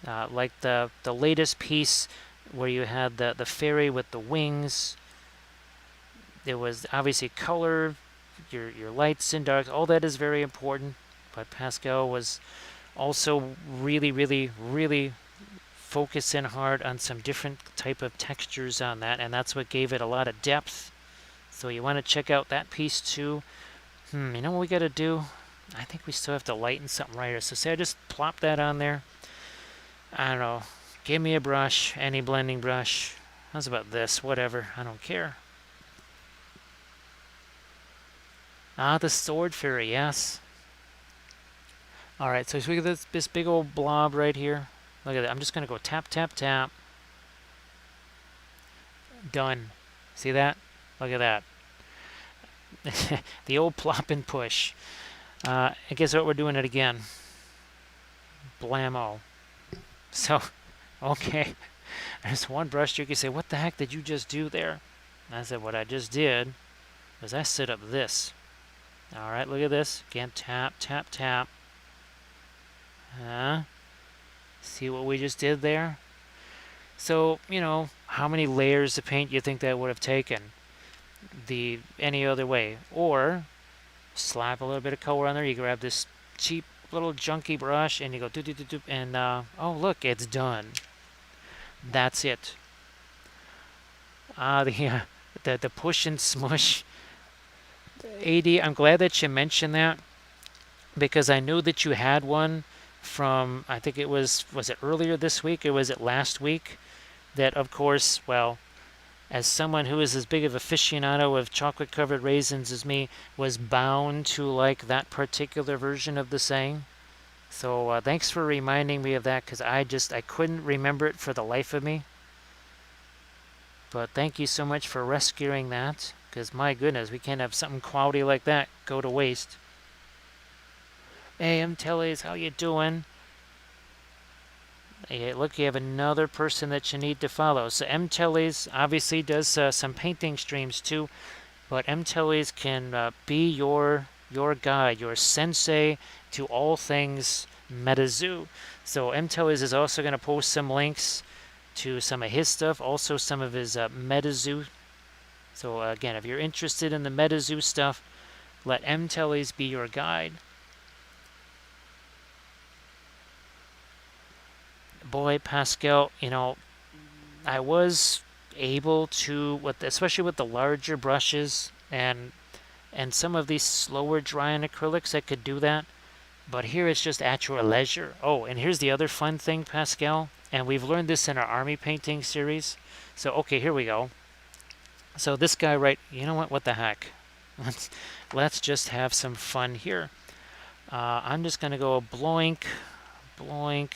Like the latest piece where you had the fairy with the wings. There was obviously color, your lights and darks, all that is very important. But Pascal was also really, really, really focusing hard on some different type of textures on that, and that's what gave it a lot of depth. So you want to check out that piece too. You know what we got to do? I think we still have to lighten something right here. So say I just plop that on there. I don't know. Give me a brush, any blending brush. How's about this? Whatever. I don't care. The sword fairy, yes. Alright, so we get this big old blob right here. Look at that. I'm just going to go tap, tap, tap. Done. See that? Look at that. The old plop and push. And guess what? We're doing it again. Blammo. So, okay. There's one brush you can say, what the heck did you just do there? And I said, what I just did was I set up this. Alright, look at this. Again, tap, tap, tap. See what we just did there? So, how many layers of paint you think that would have taken? Any other way? Or slap a little bit of color on there. You grab this cheap little junky brush and you go do do do do, and oh look, it's done. That's it. The push and smush. AD, I'm glad that you mentioned that, because I knew that you had one from, I think it was it earlier this week or was it last week? That, of course, well, as someone who is as big of an aficionado of chocolate-covered raisins as me, was bound to like that particular version of the saying. So thanks for reminding me of that, because I couldn't remember it for the life of me. But thank you so much for rescuing that, because my goodness, we can't have something quality like that go to waste. Hey, Tellies, how you doing? Hey, look, you have another person that you need to follow. So Tellies obviously does some painting streams too, but Tellies can be your guide, your sensei to all things MetaZoo. So Tellies is also going to post some links to some of his stuff, also some of his MetaZoo. So again, if you're interested in the MetaZoo stuff, let Tellies be your guide. Boy, Pascal, I was able to, especially with the larger brushes and some of these slower drying acrylics, I could do that. But here it's just at your leisure. Oh, and here's the other fun thing, Pascal, and we've learned this in our army painting series. So, okay, here we go. So this guy, right, you know what the heck? Let's just have some fun here. I'm just going to go bloink, bloink,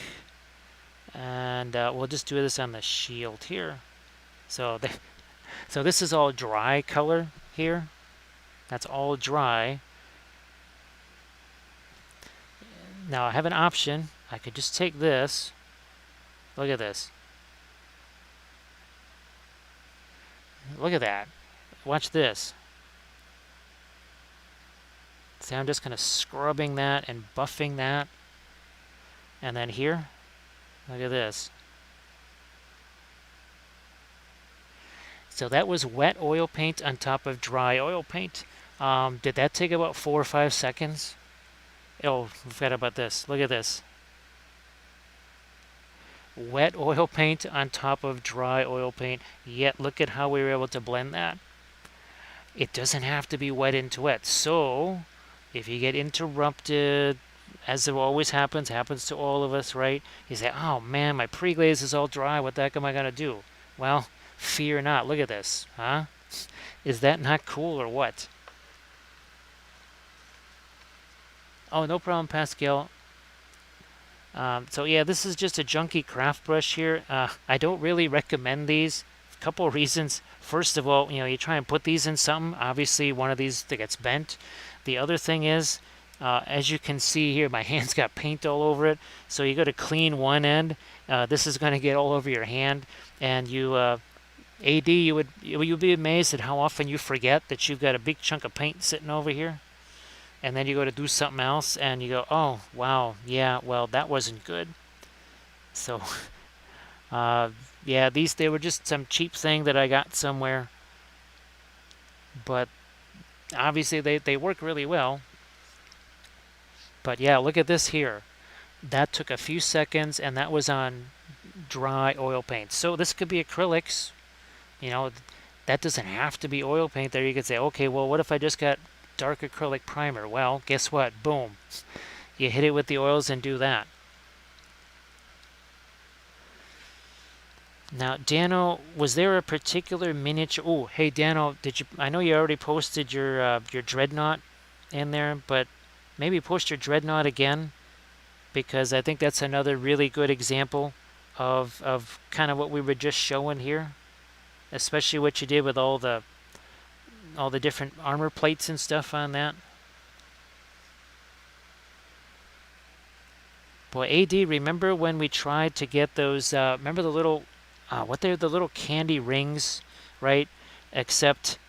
and we'll just do this on the shield here. So, so this is all dry color here. That's all dry. Now I have an option. I could just take this. Look at this. Look at that. Watch this. See, I'm just kind of scrubbing that and buffing that. And then here, look at this. So that was wet oil paint on top of dry oil paint. Did that take about 4 or 5 seconds? Oh, forgot about this. Look at this. Wet oil paint on top of dry oil paint. Yet look at how we were able to blend that. It doesn't have to be wet into wet. So if you get interrupted, as it always happens to all of us, right? You say, oh man, my pre-glaze is all dry. What the heck am I going to do? Well, fear not. Look at this. Huh? Is that not cool or what? Oh, no problem, Pascal. So yeah, this is just a junky craft brush here. I don't really recommend these. A couple of reasons. First of all, you try and put these in something. Obviously, one of these that gets bent. The other thing is, as you can see here, my hand's got paint all over it. So you got to clean one end. This is going to get all over your hand, and you, AD, you'd be amazed at how often you forget that you've got a big chunk of paint sitting over here. And then you go to do something else and you go, oh, wow, yeah, well, that wasn't good. So, yeah, they were just some cheap thing that I got somewhere. But obviously they work really well. But yeah, look at this here. That took a few seconds and that was on dry oil paint. So this could be acrylics. That doesn't have to be oil paint there. You could say, okay, well, what if I just got dark acrylic primer? Well, guess what? Boom. You hit it with the oils and do that. Now, Dano, was there a particular miniature? Oh, hey, Dano, I know you already posted your dreadnought in there, but maybe post your dreadnought again, because I think that's another really good example of kind of what we were just showing here, especially what you did with all the different armor plates and stuff on that. Boy, AD, remember when we tried to get those, remember the little, the little candy rings, right? Except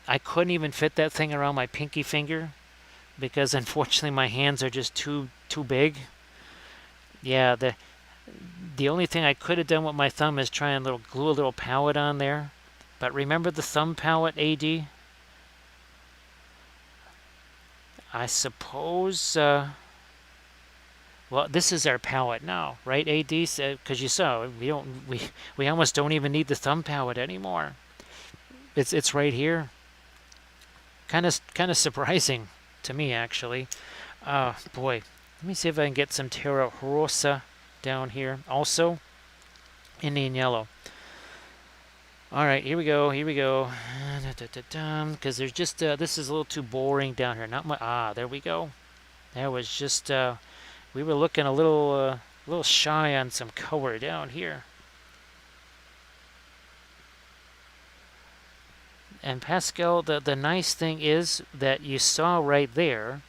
I couldn't even fit that thing around my pinky finger because unfortunately my hands are just too big. Yeah, the only thing I could have done with my thumb is try and glue a little palette on there. But remember the thumb palette, AD? I suppose, well, this is our palette now, right, AD? Because you saw, we almost don't even need the thumb palette anymore. It's right here. Kind of surprising to me, actually. Boy, let me see if I can get some Terra Rosa down here. Also, Indian yellow. All right, here we go. Because there's just, this is a little too boring down here. Not much. There we go. That was just, we were looking a little shy on some color down here. And Pascal, the nice thing is that you saw right there,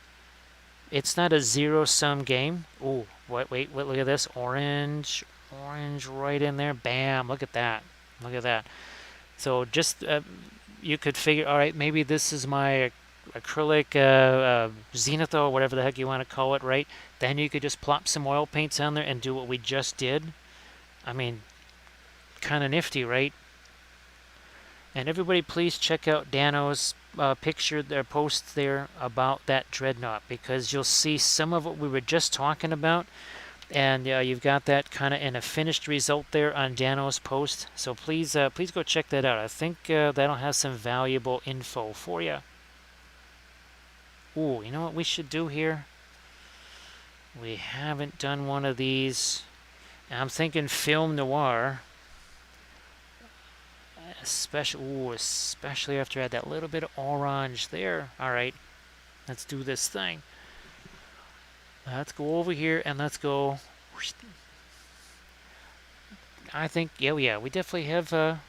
it's not a zero-sum game. Ooh, wait, look at this. Orange right in there. Bam, look at that. Look at that. So just, you could figure, all right, maybe this is my acrylic zenithal, or whatever the heck you want to call it, right? Then you could just plop some oil paints on there and do what we just did. I mean, kind of nifty, right? And everybody, please check out Dano's picture, their post there about that dreadnought, because you'll see some of what we were just talking about, and you've got that kind of in a finished result there on Dano's post. So please go check that out. I think that'll have some valuable info for you. Ooh, you know what we should do here? We haven't done one of these. I'm thinking film noir. Especially after I had that little bit of orange there. Alright, let's do this thing. Let's go over here and let's go. I think, yeah, we definitely have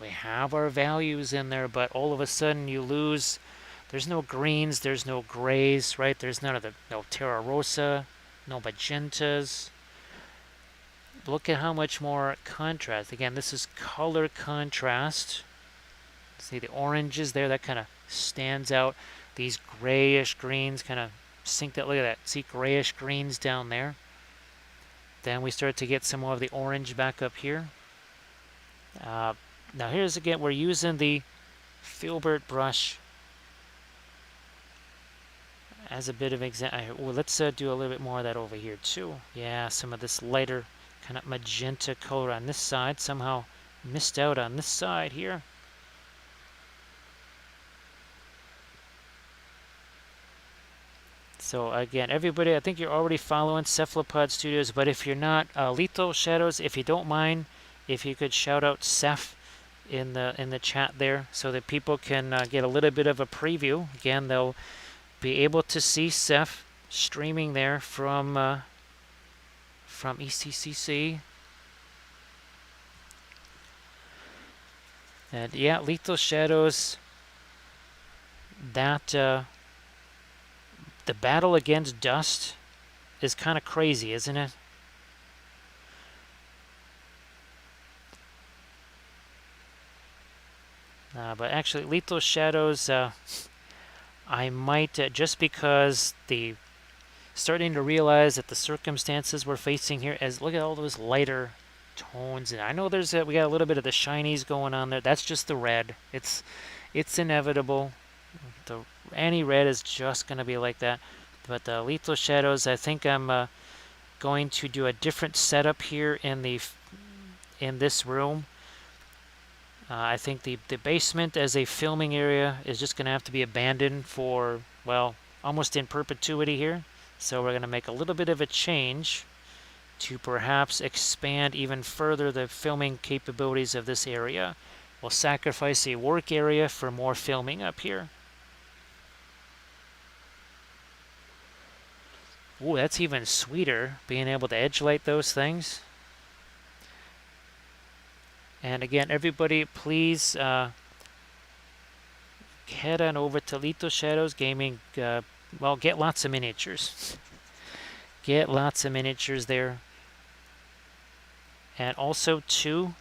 we have our values in there, but all of a sudden you lose. There's no greens, there's no grays, right? There's none of the, no Terra Rosa, no magentas. Look at how much more contrast. Again, this is color contrast. See the oranges there, that kind of stands out. These grayish greens kind of sink that. Look at that. See grayish greens down there. Then we start to get some more of the orange back up here. Now here's again, we're using the Filbert brush as a bit of example. Let's do a little bit more of that over here too. Yeah, some of this lighter kind of magenta color on this side. Somehow missed out on this side here. So again, everybody, I think you're already following Cephalopod Studios, but if you're not, Lethal Shadows, if you don't mind, if you could shout out Ceph in the chat there, so that people can get a little bit of a preview. Again, they'll be able to see Ceph streaming there from ECCC. And yeah, Lethal Shadows, that the battle against dust is kind of crazy, isn't it? But actually, Lethal Shadows, I might, just because starting to realize that the circumstances we're facing here, as look at all those lighter tones, and I know there's we got a little bit of the shinies going on there. That's just the red. It's inevitable. Any red is just going to be like that. But the Lethal Shadows, I think I'm going to do a different setup here in this room. I think the basement as a filming area is just going to have to be abandoned for, well, almost in perpetuity here. So we're going to make a little bit of a change to perhaps expand even further the filming capabilities of this area. We'll sacrifice a work area for more filming up here. Ooh, that's even sweeter, being able to edge light those things. And again, everybody, please head on over to Lethal Shadows Gaming. Well, get lots of miniatures. Get lots of miniatures there. And also, too,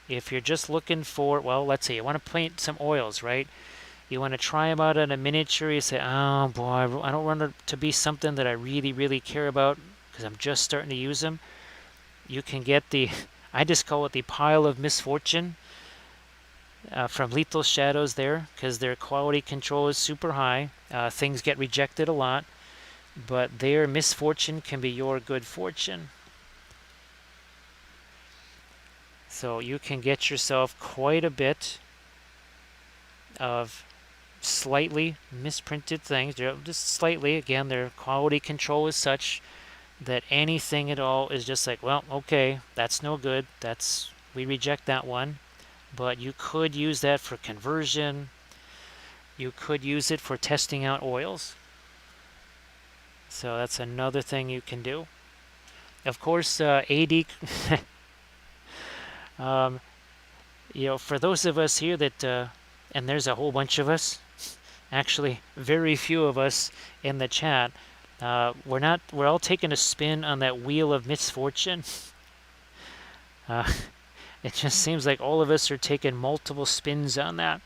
if you're just looking for, well, let's say you want to paint some oils, right? You want to try them out on a miniature. You say, oh boy, I don't want it to be something that I really, really care about because I'm just starting to use them. You can get I just call it the pile of misfortune from Lethal Shadows there, because their quality control is super high. Things get rejected a lot, but their misfortune can be your good fortune. So you can get yourself quite a bit of slightly misprinted things. Just slightly. Again, their quality control is such that anything at all is just like, well, okay, that's no good. We reject that one. But you could use that for conversion. You could use it for testing out oils. So that's another thing you can do. Of course, AD, you know, for those of us here that and there's a whole bunch of us. Actually, very few of us in the chat. We're all taking a spin on that wheel of misfortune. Uh, it just seems like all of us are taking multiple spins on that.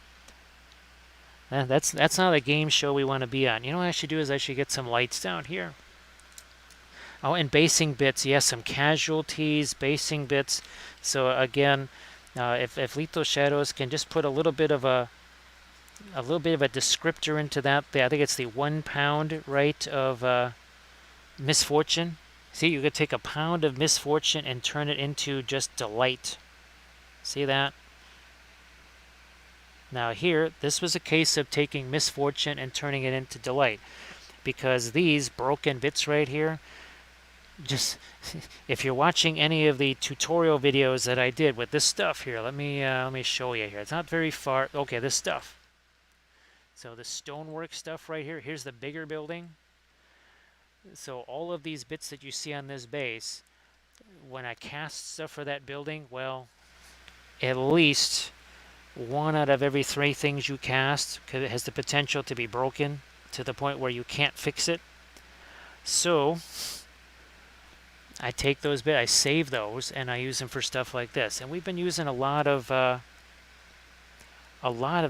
That's not a game show we want to be on. You know what I should do is I should get some lights down here. Oh, and basing bits. Yes, some casualties, basing bits. So again, if Lethal Shadows can just put a little bit of a descriptor into that. I think it's the 1 pound, right, of misfortune. See, you could take a pound of misfortune and turn it into just delight. See that? Now here, this was a case of taking misfortune and turning it into delight, because these broken bits right here, just if you're watching any of the tutorial videos that I did with this stuff here, let me show you here. It's not very far. Okay, this stuff. So the stonework stuff right here. Here's the bigger building. So all of these bits that you see on this base, when I cast stuff for that building, well, at least 1 out of every 3 things you cast has the potential to be broken to the point where you can't fix it. So I take those bits, I save those, and I use them for stuff like this. And we've been using a lot of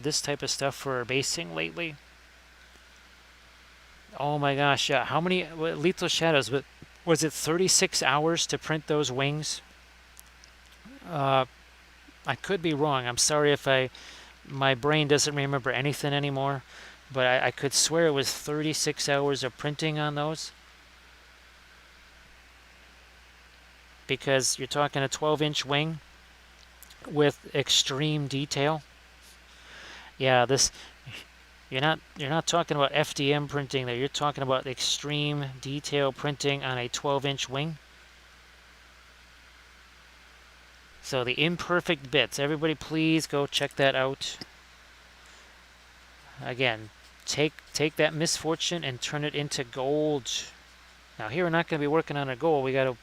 this type of stuff for our basing lately. Oh my gosh, yeah. How many Lethal Shadows? Was it 36 hours to print those wings? I could be wrong. I'm sorry if my brain doesn't remember anything anymore, but I could swear it was 36 hours of printing on those. Because you're talking a 12-inch wing with extreme detail. Yeah, this you're not talking about FDM printing there. You're talking about extreme detail printing on a 12-inch wing. So the imperfect bits, everybody please go check that out. Again, take that misfortune and turn it into gold. Now here we're not going to be working on a gold. We got to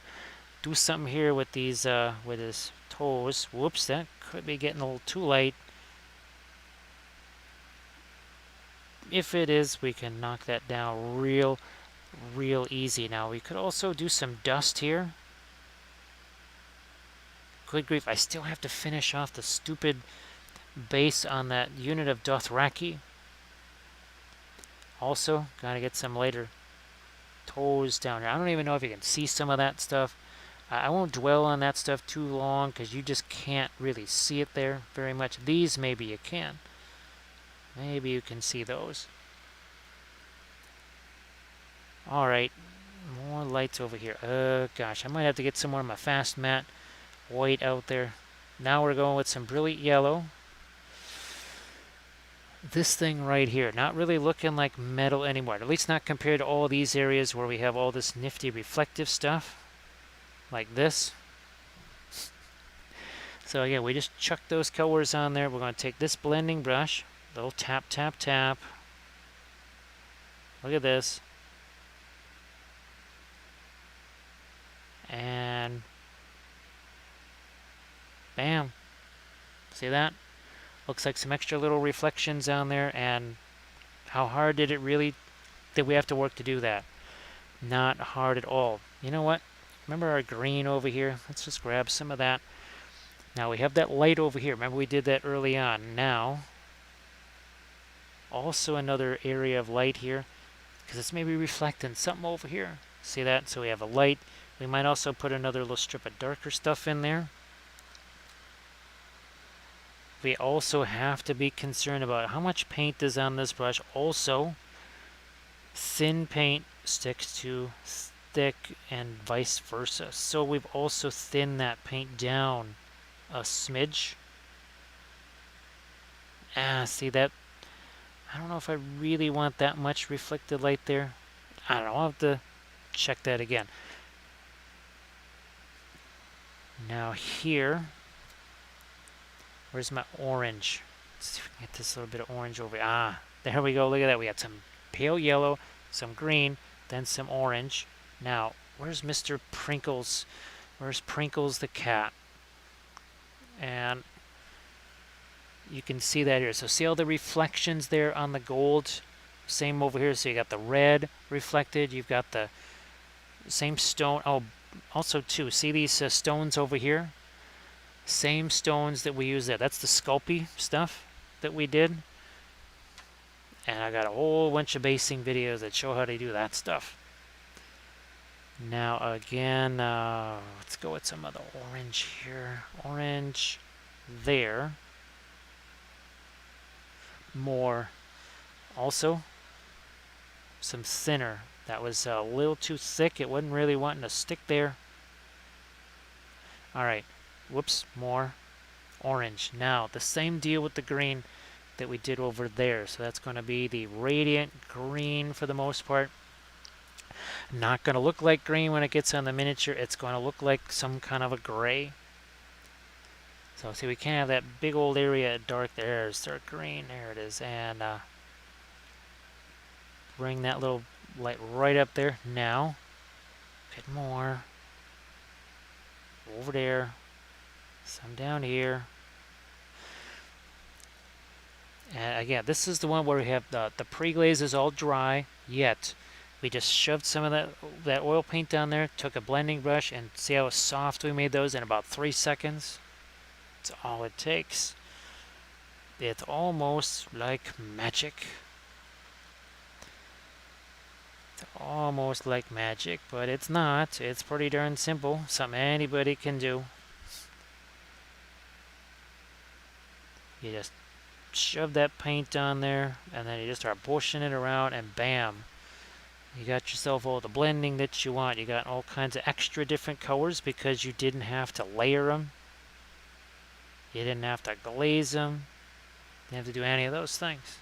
do something here with these with his toes. Whoops, that could be getting a little too light. If it is, we can knock that down real easy. Now we could also do some dust here. Good grief, I still have to finish off the stupid base on that unit of Dothraki. Also, gotta get some later toes down here. I don't even know if you can see some of that stuff. I won't dwell on that stuff too long because you just can't really see it there very much. These maybe you can. Maybe you can see those. Alright, more lights over here. Gosh, I might have to get some more of my fast matte white out there. Now we're going with some brilliant yellow. This thing right here, not really looking like metal anymore, at least not compared to all these areas where we have all this nifty reflective stuff like this. So yeah, we just chuck those colors on there. We're going to take this blending brush, little tap tap tap. Look at this. And bam. See that? Looks like some extra little reflections on there. And how hard did we have to work to do that? Not hard at all. You know what? Remember our green over here? Let's just grab some of that. Now we have that light over here. Remember we did that early on. Now, also another area of light here, because it's maybe reflecting something over here. See that? So we have a light. We might also put another little strip of darker stuff in there. We also have to be concerned about how much paint is on this brush. Also, thin paint sticks to thick and vice versa. So we've also thinned that paint down a smidge. See that? I don't know if I really want that much reflected light there. I don't know. I'll have to check that again. Now here, where's my orange? Let's see if we can get this little bit of orange over here. Ah, there we go. Look at that. We got some pale yellow, some green, then some orange. Now, where's Mr. Prinkles? Where's Prinkles the cat? And you can see that here. So see all the reflections there on the gold? Same over here. So you got the red reflected. You've got the same stone. Oh, also too, see these stones over here? Same stones that we use there. That's the Sculpey stuff that we did. And I got a whole bunch of basing videos that show how to do that stuff. Now again, let's go with some of the orange here. Orange there. More. Also, some thinner. That was a little too thick. It wasn't really wanting to stick there. Alright. Whoops. More orange. Now, the same deal with the green that we did over there. So that's going to be the radiant green for the most part. Not going to look like green when it gets on the miniature. It's going to look like some kind of a gray. So see, we can't have that big old area dark there. There's dark green. There it is. And bring that little light right up there. Now, a bit more. Over there. Some down here. And again, this is the one where we have the pre-glaze is all dry, yet we just shoved some of that oil paint down there, took a blending brush, and see how soft we made those in about 3 seconds? That's all it takes. It's almost like magic. It's almost like magic, but it's not. It's pretty darn simple. Something anybody can do. You just shove that paint on there, and then you just start pushing it around, and bam, you got yourself all the blending that you want. You got all kinds of extra different colors because you didn't have to layer them. You didn't have to glaze them. You didn't have to do any of those things.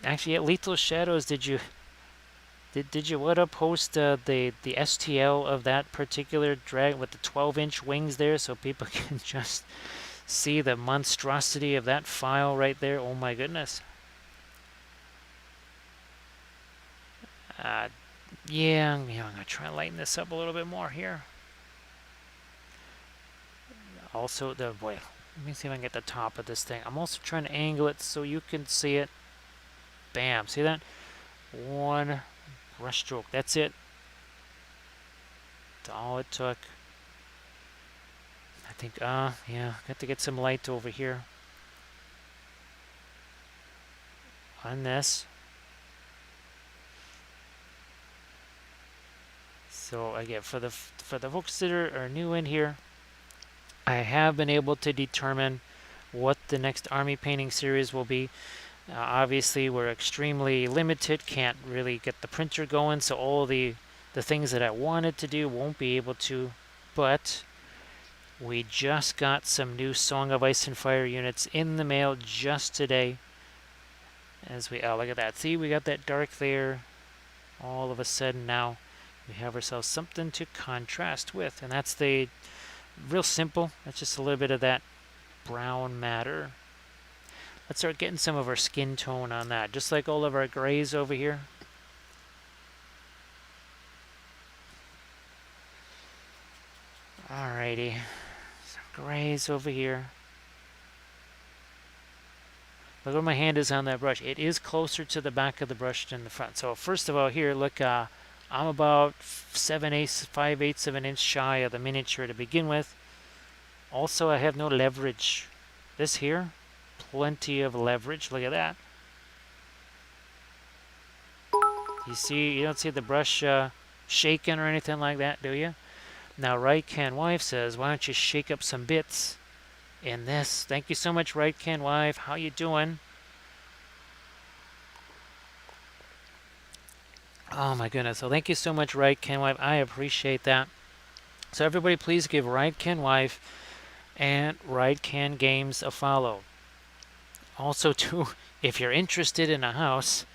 Actually, at Lethal Shadows, did you want to post the STL of that particular drag with the 12-inch wings there so people can just see the monstrosity of that file right there? Oh my goodness. Yeah, I'm going to try and lighten this up a little bit more here. Also, let me see if I can get the top of this thing. I'm also trying to angle it so you can see it. Bam, see that? One brush stroke, that's it. That's all it took. I think, yeah, got to get some light over here on this. So again, for the folks that are new in here, I have been able to determine what the next army painting series will be. Obviously, we're extremely limited, can't really get the printer going, so all the things that I wanted to do won't be able to, but we just got some new Song of Ice and Fire units in the mail just today. As we, oh, look at that. See, we got that dark there. All of a sudden now, we have ourselves something to contrast with, and that's the real simple. That's just a little bit of that brown matter. Let's start getting some of our skin tone on that, just like all of our grays over here. Alrighty, some grays over here. Look where my hand is on that brush. It is closer to the back of the brush than the front. So first of all here, look, I'm about 5/8 of an inch shy of the miniature to begin with. Also, I have no leverage. This here, plenty of leverage. Look at that. You don't see the brush shaking or anything like that, do you? Now, Right Can Wife says, why don't you shake up some bits in this? Thank you so much, Right Can Wife. How you doing? Oh my goodness. So thank you so much, Right Can Wife. I appreciate that. So everybody, please give Right Can Wife and Right Can Games a follow. Also, too, if you're interested in a house,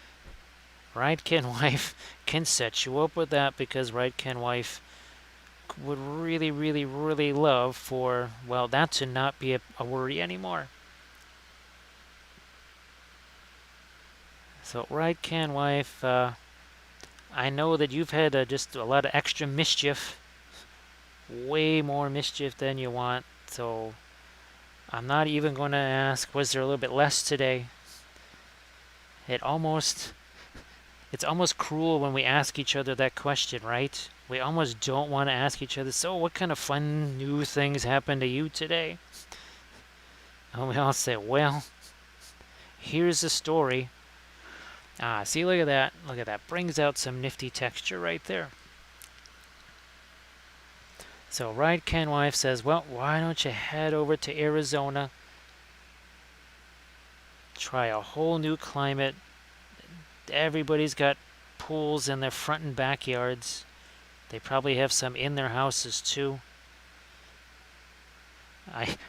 Right Can Wife can set you up with that, because Right Can Wife would really, really, really love for, well, that to not be a worry anymore. So, Right Can Wife, I know that you've had just a lot of extra mischief way more mischief than you want. So I'm not even going to ask, was there a little bit less today? It's almost cruel when we ask each other that question, right? We almost don't want to ask each other, so what kind of fun new things happened to you today? And we all say, well, here's the story. Ah, see, look at that. Look at that. Brings out some nifty texture right there. So Ride Ken Wife says, well, why don't you head over to Arizona? Try a whole new climate. Everybody's got pools in their front and backyards. They probably have some in their houses too.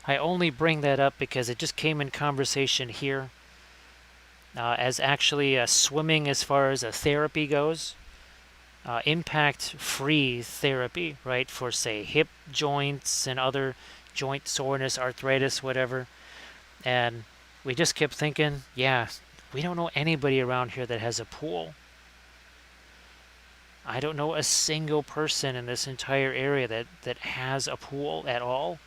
I only bring that up because it just came in conversation here as actually swimming as far as a therapy goes. Impact-free therapy, right, for say hip joints and other joint soreness, arthritis, whatever. And we just kept thinking, yeah, we don't know anybody around here that has a pool. I don't know a single person in this entire area that has a pool at all.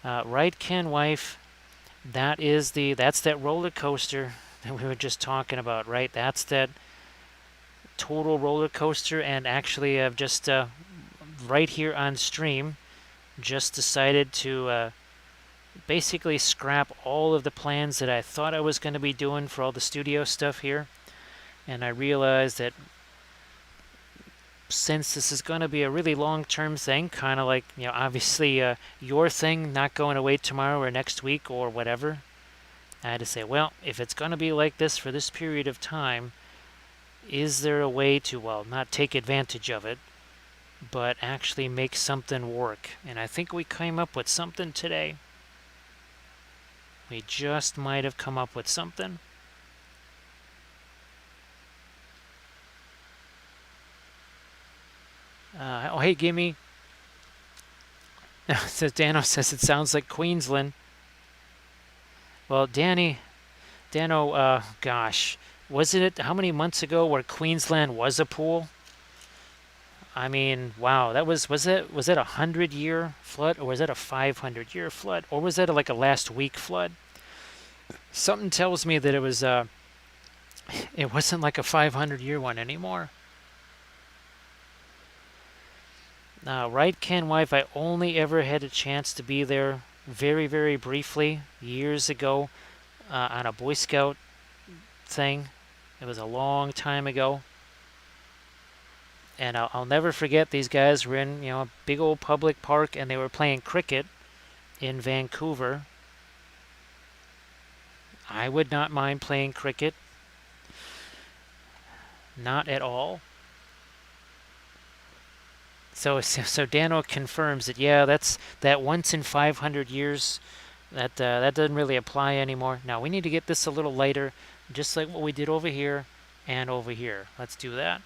Right, Ken Wife, that's that roller coaster that we were just talking about, right? That's that total roller coaster, and actually I've just right here on stream just decided to basically scrap all of the plans that I thought I was going to be doing for all the studio stuff here, and I realized that since this is going to be a really long-term thing, kind of like, obviously your thing not going away tomorrow or next week or whatever, I had to say, well, if it's going to be like this for this period of time, is there a way to, well, not take advantage of it, but actually make something work? And I think we came up with something today. We just might have come up with something. Oh, hey, Gimme. Says Dano says it sounds like Queensland. Well, Dano, gosh, wasn't it how many months ago where Queensland was a pool? I mean, wow, was it a 100-year flood, or was that a 500-year flood, or was that like a last week flood? Something tells me that it wasn't like a 500-year one anymore. Right, Ken Wife, I only ever had a chance to be there very, very briefly years ago on a Boy Scout thing. It was a long time ago. And I'll never forget, these guys were in a big old public park, and they were playing cricket in Vancouver. I would not mind playing cricket. Not at all. So Dano confirms that, yeah, that's that once in 500 years. That doesn't really apply anymore. Now we need to get this a little lighter, just like what we did over here and over here. Let's do that.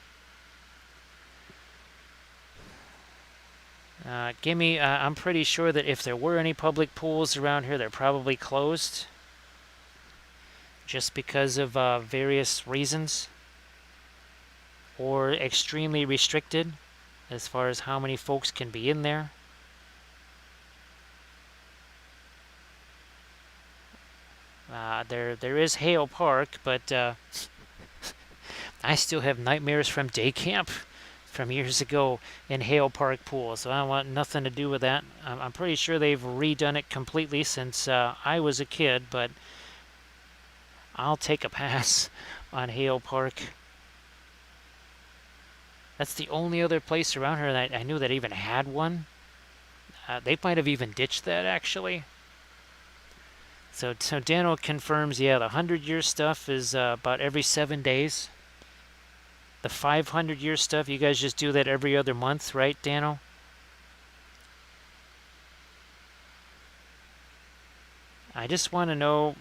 Gimme, I'm pretty sure that if there were any public pools around here, they're probably closed, just because of various reasons, or extremely restricted as far as how many folks can be in there. There is Hale Park, but I still have nightmares from day camp from years ago in Hale Park Pool, so I want nothing to do with that. I'm pretty sure they've redone it completely since I was a kid, but I'll take a pass on Hale Park. That's the only other place around here that I knew that even had one. They might have even ditched that, actually. So Dano confirms, yeah, the 100-year stuff is about every 7 days. The 500-year stuff, you guys just do that every other month, right, Dano? I just want to know,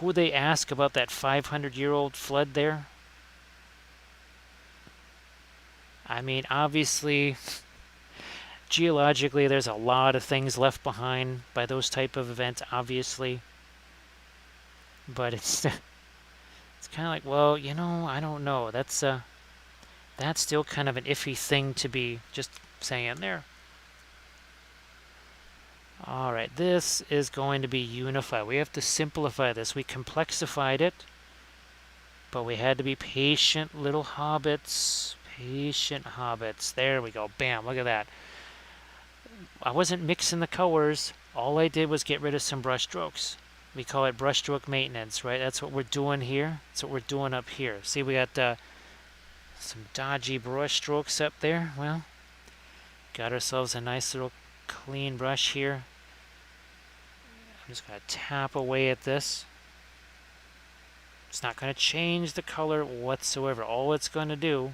who they ask about that 500-year-old flood there. I mean, obviously, geologically, there's a lot of things left behind by those type of events, obviously. But it's It's kind of like, well, I don't know. That's still kind of an iffy thing to be just saying there. All right, this is going to be unified. We have to simplify this. We complexified it, but we had to be patient little hobbits. Patient hobbits. There we go. Bam, look at that. I wasn't mixing the colors. All I did was get rid of some brush strokes. We call it brush stroke maintenance, right? That's what we're doing here. That's what we're doing up here. See, we got some dodgy brush strokes up there. Well, got ourselves a nice little clean brush here. I'm just going to tap away at this. It's not going to change the color whatsoever. All it's going to do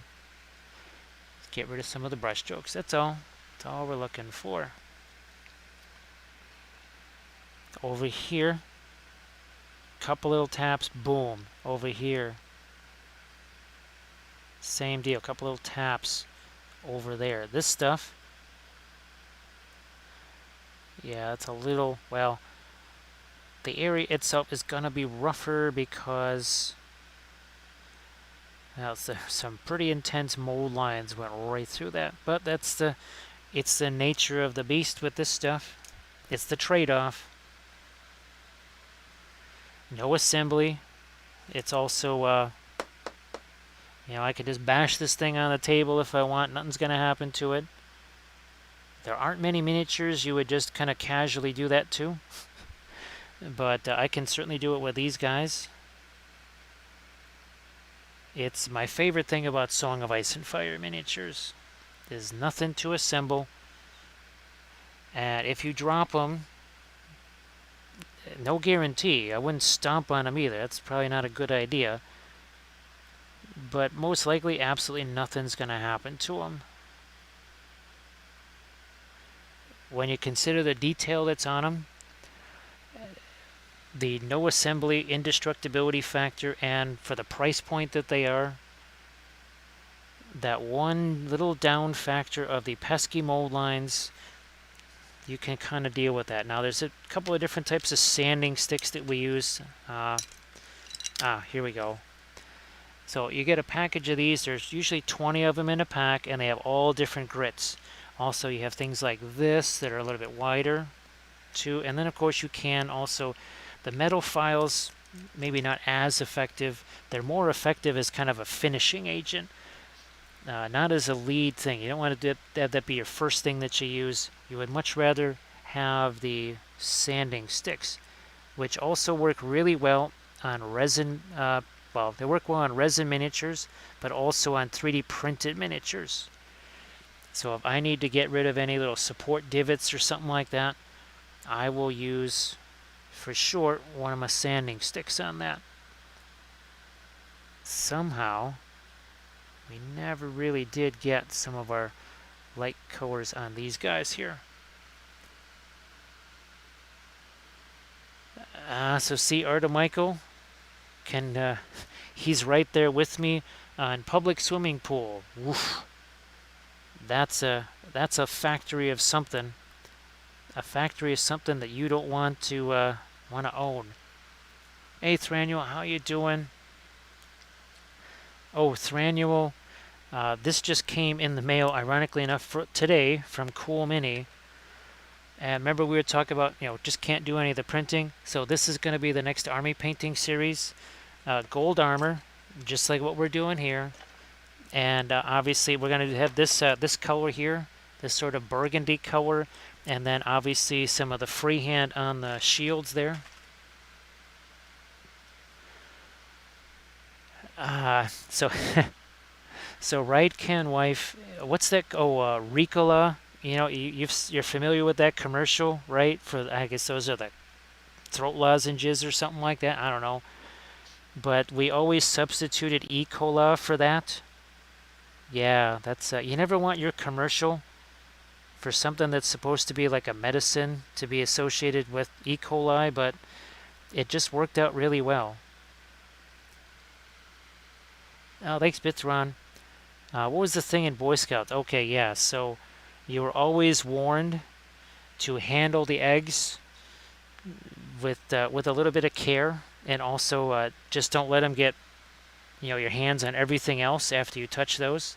is get rid of some of the brush strokes. That's all. That's all we're looking for. Over here, couple little taps, boom. Over here, same deal, couple little taps over there. This stuff, yeah, it's a little, well, the area itself is going to be rougher because some pretty intense mold lines went right through that. But it's the nature of the beast with this stuff. It's the trade-off. No assembly. It's also, I could just bash this thing on the table if I want. Nothing's going to happen to it. There aren't many miniatures you would just kind of casually do that to. But I can certainly do it with these guys. It's my favorite thing about Song of Ice and Fire miniatures. There's nothing to assemble. And if you drop them, no guarantee. I wouldn't stomp on them either. That's probably not a good idea. But most likely, absolutely nothing's going to happen to them. When you consider the detail that's on them, the no assembly indestructibility factor, and for the price point that they are, that one little down factor of the pesky mold lines, you can kind of deal with that. Now there's a couple of different types of sanding sticks that we use. Here we go. So you get a package of these. There's usually 20 of them in a pack, and they have all different grits. Also, you have things like this that are a little bit wider too. And then of course you can also, the metal files, maybe not as effective. They're more effective as kind of a finishing agent, not as a lead thing. You don't want to have that be your first thing that you use. You would much rather have the sanding sticks, which also work really well on resin. Well, they work well on resin miniatures, but also on 3D printed miniatures. So if I need to get rid of any little support divots or something like that, I will use, for sure, one of my sanding sticks on that. Somehow, we never really did get some of our light colors on these guys here. So see, Artemichael can, he's right there with me on public swimming pool. Woof. That's a factory of something. A factory is something that you don't want to own. Hey, Thranuel, how you doing? Oh, Thranuel, this just came in the mail, ironically enough, for today from Cool Mini. And remember we were talking about, just can't do any of the printing. So this is going to be the next army painting series. Gold armor, just like what we're doing here. And obviously we're going to have this this color here, this sort of burgundy color, and then obviously some of the freehand on the shields there. So so right, Ken wife, what's that? Oh, Ricola. You're familiar with that commercial, right? For, I guess those are the throat lozenges or something like that. I don't know. But we always substituted E. coli for that. Yeah, that's you never want your commercial for something that's supposed to be like a medicine to be associated with E. coli, but it just worked out really well. Oh, thanks, Bitsron. What was the thing in Boy Scouts? Okay, yeah, so you were always warned to handle the eggs with a little bit of care, and also just don't let them get your hands on everything else after you touch those.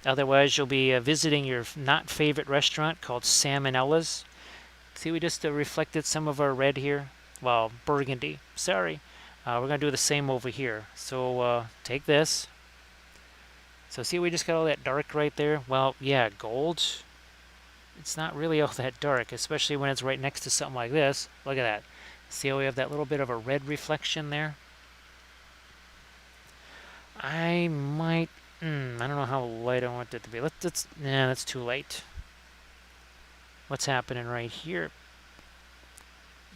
Otherwise, you'll be visiting your not favorite restaurant called Salmonella's. See, we just reflected some of our red here. Well, burgundy. Sorry. We're going to do the same over here. So take this. So see, we just got all that dark right there. Well, yeah, gold. It's not really all that dark, especially when it's right next to something like this. Look at that. See how we have that little bit of a red reflection there? I might... I don't know how light I want it to be. Nah, that's too light. What's happening right here?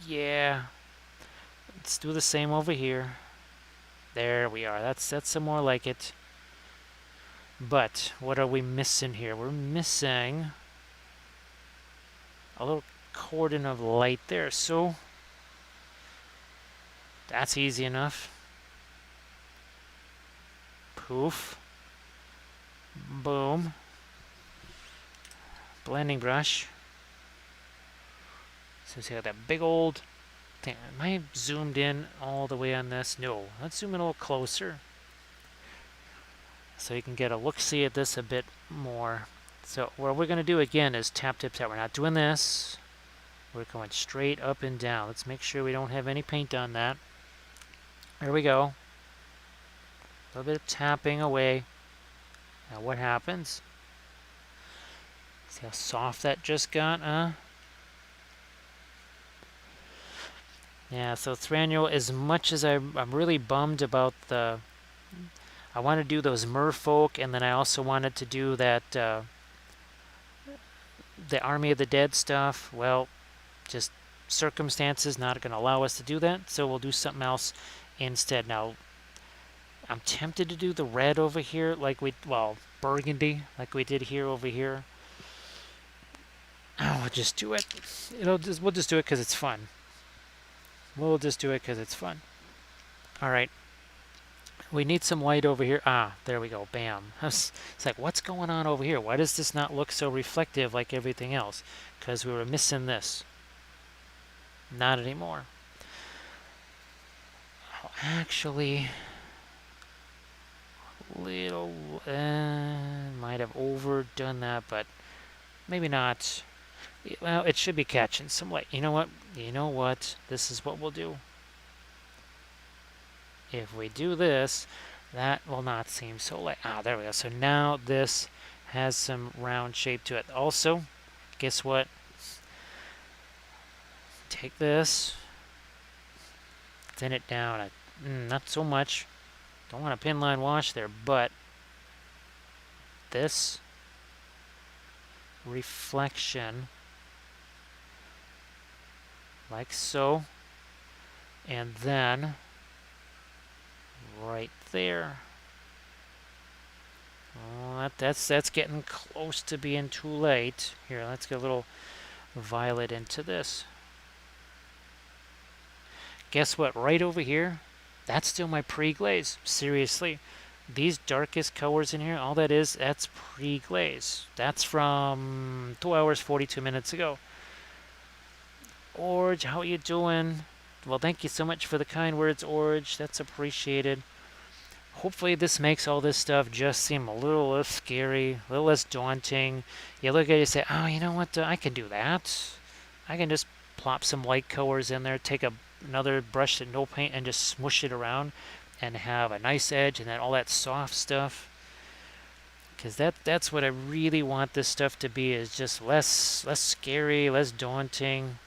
Yeah. Let's do the same over here. There we are. That's some more like it. But what are we missing here? We're missing a little cordon of light there. So that's easy enough. Poof. Boom. Blending brush. So see how that big old thing. Am I zoomed in all the way on this? No. Let's zoom in a little closer, so you can get a look-see at this a bit more. So what we're going to do again is tap, tap, tap. We're not doing this. We're going straight up and down. Let's make sure we don't have any paint on that. There we go. A little bit of tapping away. Now what happens? See how soft that just got, huh? Yeah, so Thranduil, as much as I'm really bummed about the... I want to do those merfolk, and then I also wanted to do that the Army of the Dead stuff. Well, just circumstances not going to allow us to do that, so we'll do something else instead. Now, I'm tempted to do the red over here, burgundy, like we did here over here. Oh, we'll just do it. We'll just do it because it's fun. We'll just do it because it's fun. All right. We need some light over here. Ah, there we go. Bam. It's like, what's going on over here? Why does this not look so reflective like everything else? Because we were missing this. Not anymore. Oh, actually, little... might have overdone that, but maybe not. Well, it should be catching some light. You know what? You know what? This is what we'll do. If we do this, that will not seem so light. Ah, there we go. So now this has some round shape to it. Also, guess what? Take this, thin it down. Not so much. Don't want a pin line wash there, but this reflection, like so, and then right there. Oh, that's getting close to being too late. Here, let's get a little violet into this. Guess what? Right over here, that's still my pre-glaze. Seriously. These darkest colors in here, all that is, that's pre-glaze. That's from 2 hours, 42 minutes ago. Orge, how are you doing? Well, thank you so much for the kind words, Orge. That's appreciated. Hopefully this makes all this stuff just seem a little less scary, a little less daunting. You look at it and say, oh, you know what? I can do that. I can just plop some light colors in there, take another brush that no paint, and just smush it around and have a nice edge and then all that soft stuff. Because that's what I really want this stuff to be, is just less scary, less daunting.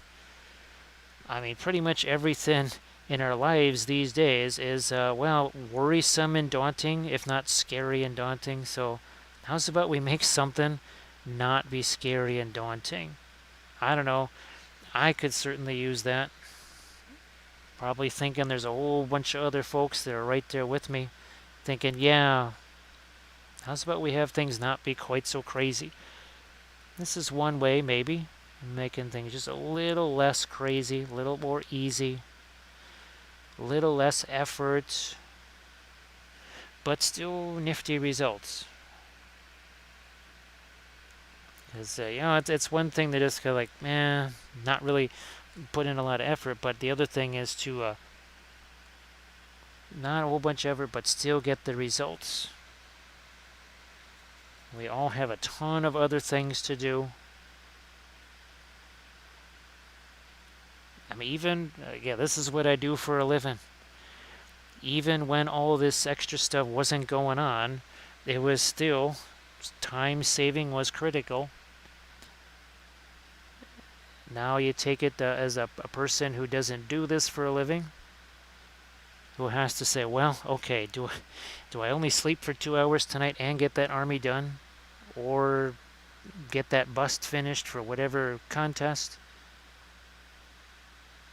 I mean, pretty much everything in our lives these days is, well, worrisome and daunting, if not scary and daunting. So how's about we make something not be scary and daunting? I don't know. I could certainly use that. Probably thinking there's a whole bunch of other folks that are right there with me, thinking, yeah, how's about we have things not be quite so crazy? This is one way, maybe, making things just a little less crazy, a little more easy, a little less effort, but still nifty results. Because, it's one thing to just go like, not really put in a lot of effort, but the other thing is to not a whole bunch of it, but still get the results. We all have a ton of other things to do. I mean, even, yeah, this is what I do for a living. Even when all this extra stuff wasn't going on, it was still, time saving was critical. Now you take it as a person who doesn't do this for a living, who has to say, well, okay, do I only sleep for 2 hours tonight and get that army done? Or get that bust finished for whatever contest?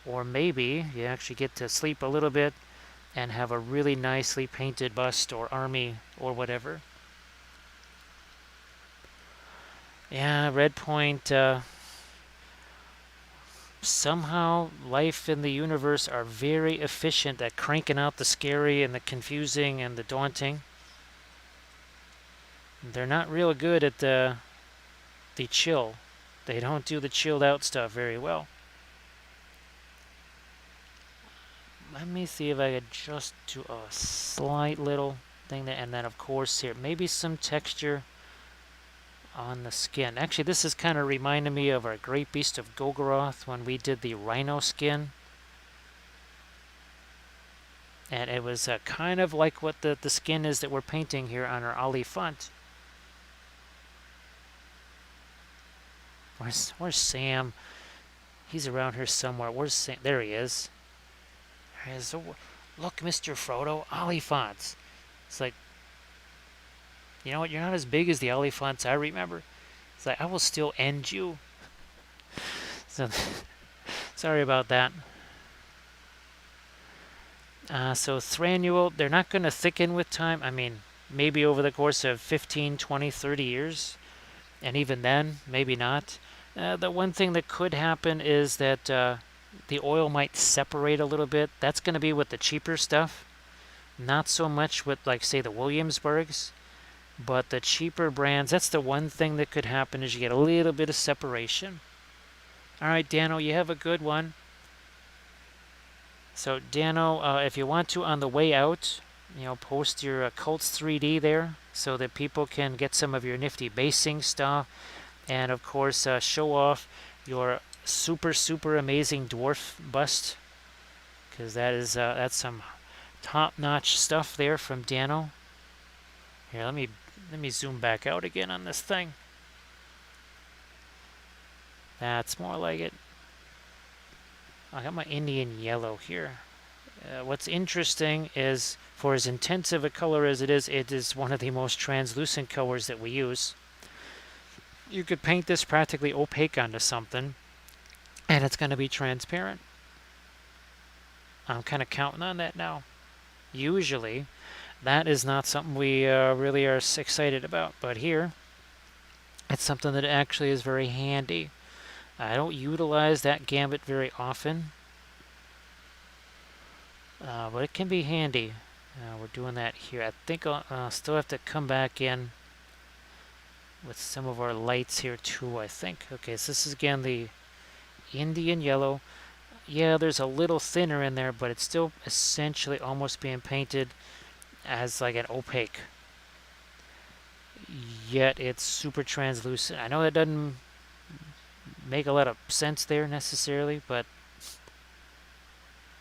Or maybe you actually get to sleep a little bit and have a really nicely painted bust or army or whatever. Yeah, Red Point, somehow life in the universe are very efficient at cranking out the scary and the confusing and the daunting. They're not real good at the chill. They don't do the chilled out stuff very well. Let me see if I could just do a slight little thing there, and then of course here, maybe some texture on the skin. Actually, this is kind of reminding me of our Great Beast of Golgoroth when we did the rhino skin. And it was kind of like what the skin is that we're painting here on our Oliphant. Where's Sam? He's around here somewhere. Where's Sam? There he is. Look, Mr. Frodo, Oliphants. It's like, you know what? You're not as big as the Oliphants I remember. It's like, I will still end you. So, sorry about that. So Thranduil, they're not going to thicken with time. I mean, maybe over the course of 15, 20, 30 years. And even then, maybe not. The one thing that could happen is that the oil might separate a little bit. That's going to be with the cheaper stuff. Not so much with, like, say, the Williamsburgs. But the cheaper brands, that's the one thing that could happen is you get a little bit of separation. All right, Dano, you have a good one. So, Dano, if you want to, on the way out, post your Cults 3D there so that people can get some of your nifty basing stuff. And, of course, show off your super, super amazing dwarf bust. Because that's some top-notch stuff there from Dano. Here, let me zoom back out again on this thing. That's more like it. I got my Indian yellow here. What's interesting is, for as intensive a color as it is one of the most translucent colors that we use. You could paint this practically opaque onto something, and it's going to be transparent. I'm kind of counting on that now. Usually, that is not something we really are excited about, but here, it's something that actually is very handy. I don't utilize that gambit very often, but it can be handy. We're doing that here. I think I'll still have to come back in with some of our lights here too, I think. Okay, so this is again the Indian yellow. Yeah, there's a little thinner in there, but it's still essentially almost being painted as like an opaque. Yet it's super translucent. I know that doesn't make a lot of sense there necessarily, but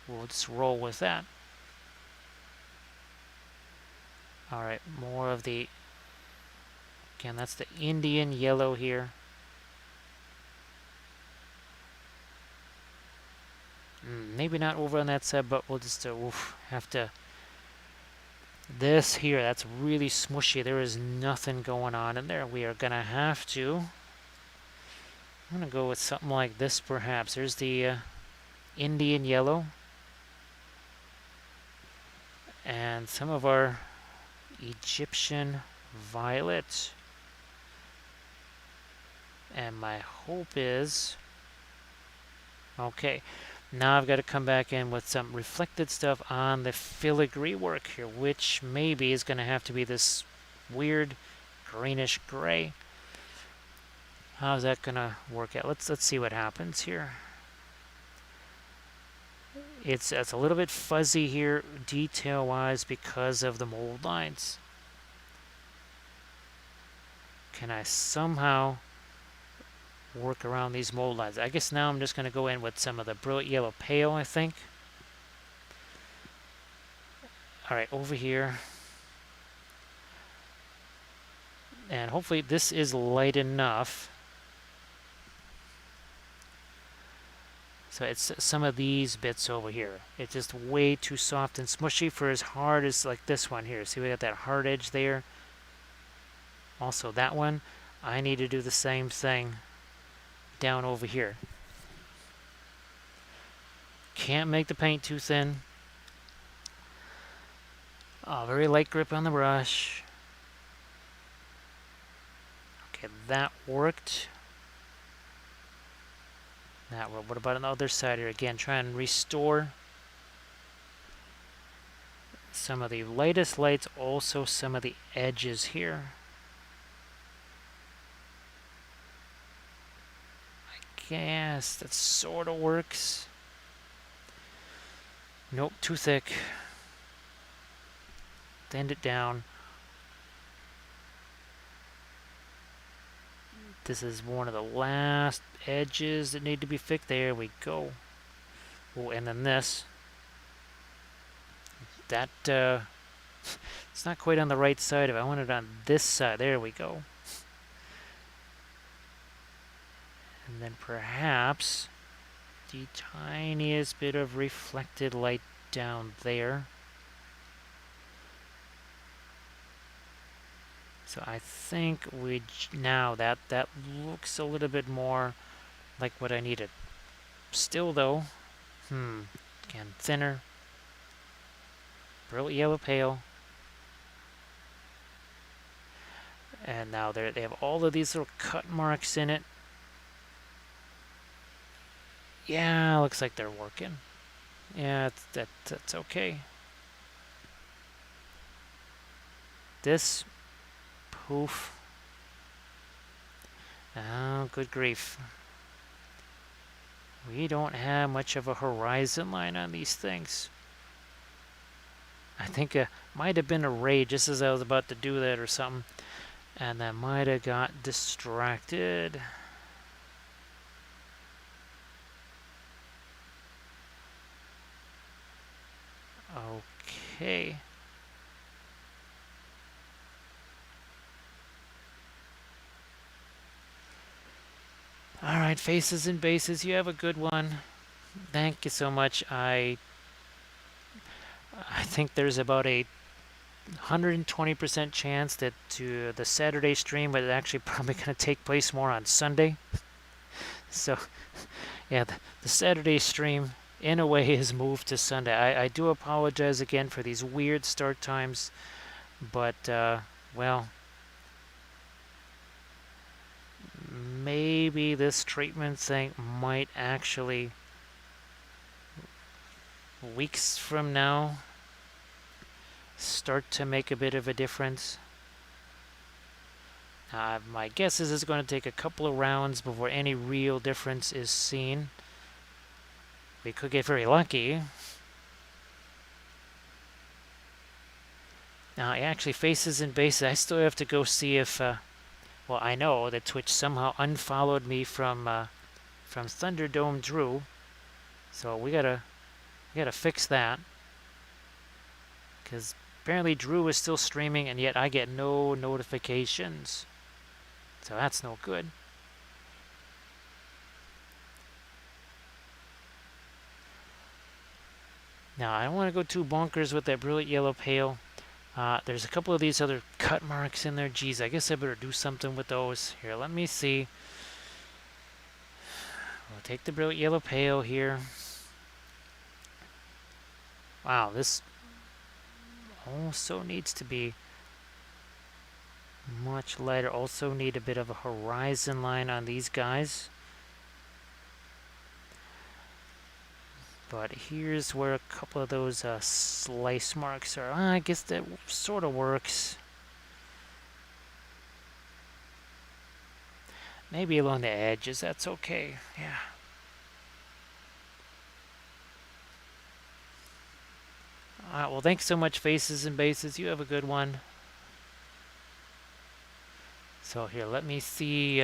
we'll just roll with that. Alright, more of the, again, that's the Indian yellow here. Maybe not over on that side, but we'll just have to. This here, that's really smushy. There is nothing going on in there. We are going to have to. I'm going to go with something like this perhaps. There's the Indian yellow. And some of our Egyptian violet. And my hope is, okay, now I've got to come back in with some reflected stuff on the filigree work here, which maybe is going to have to be this weird greenish gray. How's that going to work out? Let's see what happens here. It's a little bit fuzzy here detail-wise because of the mold lines. Can I somehow work around these mold lines? I guess now I'm just going to go in with some of the Brilliant Yellow Pale, I think. All right, over here. And hopefully this is light enough. So it's some of these bits over here. It's just way too soft and smushy for as hard as like this one here. See, we got that hard edge there. Also that one, I need to do the same thing down over here. Can't make the paint too thin. Very light grip on the brush. Okay, that worked. Now, what about on the other side here? Again, try and restore some of the lightest lights, also some of the edges here. I guess that sort of works. Nope, too thick. Bend it down. This is one of the last edges that need to be fixed. There we go. Oh, and then this. That, it's not quite on the right side of it. I want it on this side. There we go. And then perhaps the tiniest bit of reflected light down there. So I think now that looks a little bit more like what I needed. Still though, again, thinner, Brilliant Yellow Pale. And now they have all of these little cut marks in it. Yeah, looks like they're working. Yeah, that's okay. This poof. Oh, good grief. We don't have much of a horizon line on these things. I think it might have been a raid just as I was about to do that or something. And that might have got distracted. Okay. Alright, faces and bases, you have a good one. Thank you so much. I think there's about a 120% chance that the Saturday stream was actually probably going to take place more on Sunday. So, yeah, the Saturday stream, in a way, is moved to Sunday. I do apologize again for these weird start times, but, well, maybe this treatment thing might actually, weeks from now, start to make a bit of a difference. My guess is it's going to take a couple of rounds before any real difference is seen. We could get very lucky. Now, actually, faces and bases, I still have to go see if, well, I know that Twitch somehow unfollowed me from Thunderdome Drew, so we gotta fix that, because apparently Drew is still streaming, and yet I get no notifications, so that's no good. Now, I don't want to go too bonkers with that Brilliant Yellow Pale. There's a couple of these other cut marks in there. Geez, I guess I better do something with those. Here, let me see. We'll take the Brilliant Yellow Pale here. Wow, this also needs to be much lighter. Also need a bit of a horizon line on these guys. But here's where a couple of those slice marks are. I guess that sort of works. Maybe along the edges, that's okay. Yeah. All right, well, thanks so much, Faces and Bases. You have a good one. So here, let me see.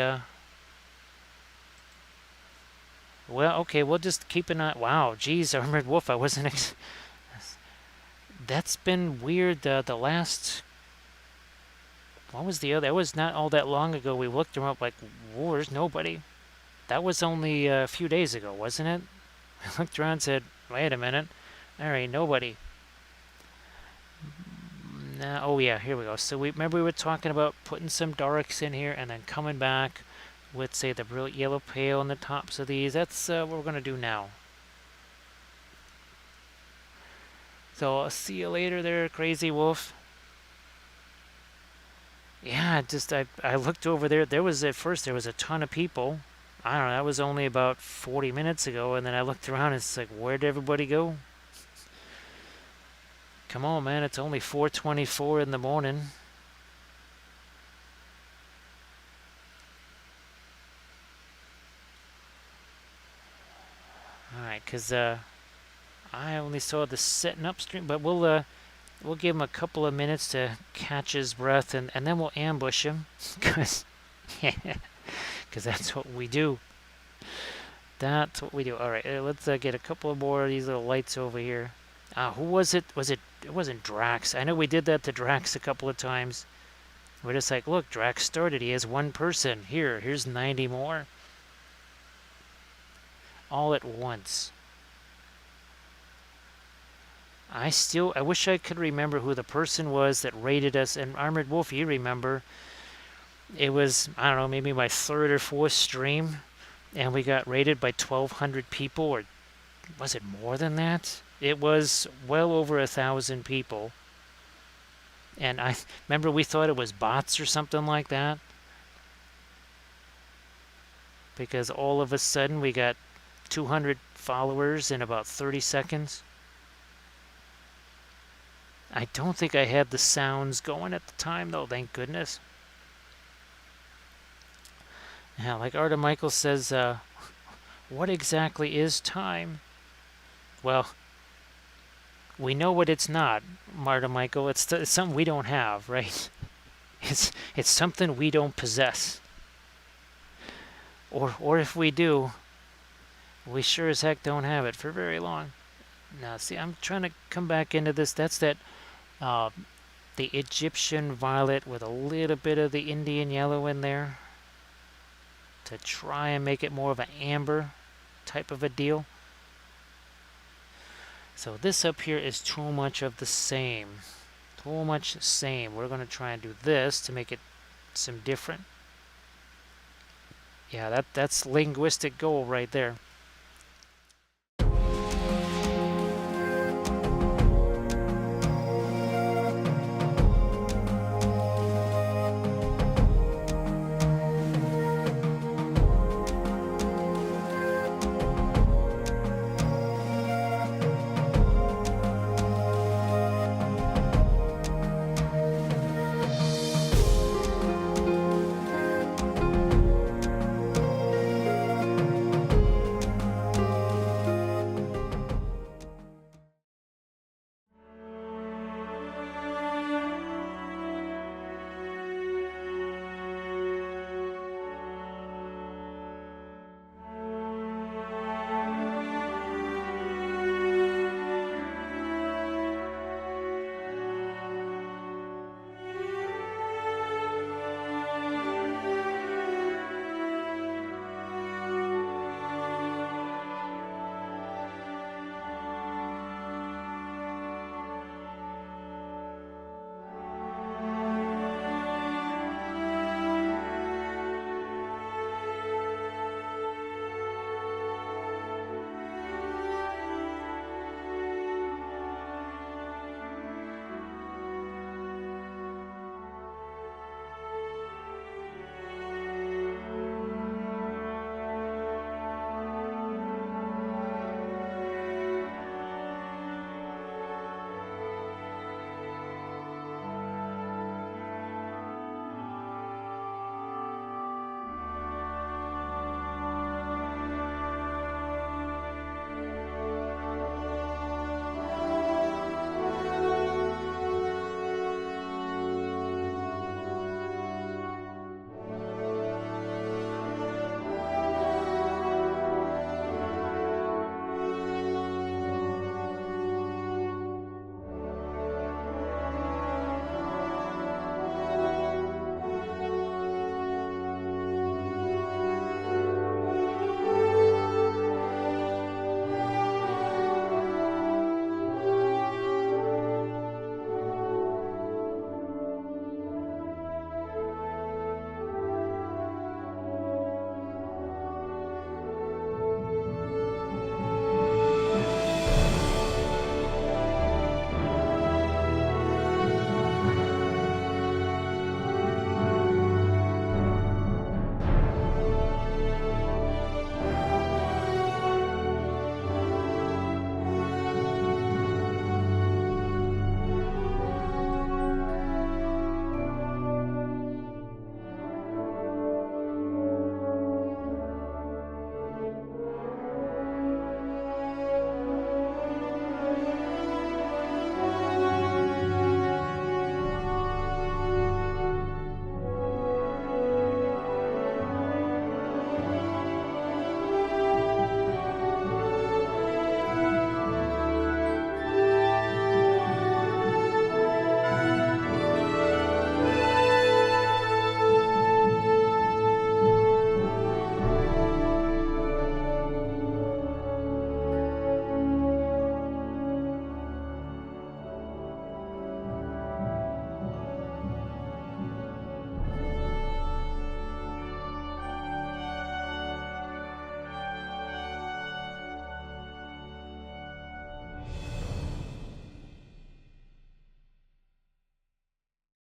Well, okay, we'll just keep an eye. Wow, geez, Armored Wolf, I wasn't. That's been weird. The last. What was the other? That was not all that long ago. We looked them up like, whoa, there's nobody. That was only a few days ago, wasn't it? I looked around and said, wait a minute. There ain't nobody. Nah, oh yeah, here we go. So we remember we were talking about putting some darks in here and then coming back with, say, the brilliant yellow pale on the tops of these. That's what we're going to do now. So I'll see you later there, Crazy Wolf. Yeah, just I looked over there. There was, at first, there was a ton of people. I don't know, that was only about 40 minutes ago. And then I looked around and it's like, where'd everybody go? Come on, man, it's only 4:24 in the morning. Alright, because I only saw the setting up stream, but we'll give him a couple of minutes to catch his breath, and then we'll ambush him, because that's what we do. That's what we do. All right, let's get a couple of more of these little lights over here. Who was it? It wasn't Drax. I know we did that to Drax a couple of times. We're just like, look, Drax started. He has one person. Here's 90 more. All at once. I wish I could remember who the person was that raided us. And Armored Wolf, you remember, it was, I don't know, maybe my third or fourth stream, and we got raided by 1,200 people, or was it more than that? It was well over 1,000 people. And I remember we thought it was bots or something like that, because all of a sudden we got 200 followers in about 30 seconds. I don't think I had the sounds going at the time, though, thank goodness. Yeah, like Arda Michael says, what exactly is time? Well, we know what it's not, Marta Michael. It's something we don't have, right? It's something we don't possess. Or if we do, we sure as heck don't have it for very long. Now, see, I'm trying to come back into this. That's that the Egyptian violet with a little bit of the Indian yellow in there to try and make it more of an amber type of a deal. So this up here is too much of the same. Too much same. We're going to try and do this to make it some different. Yeah, that's linguistic gold right there.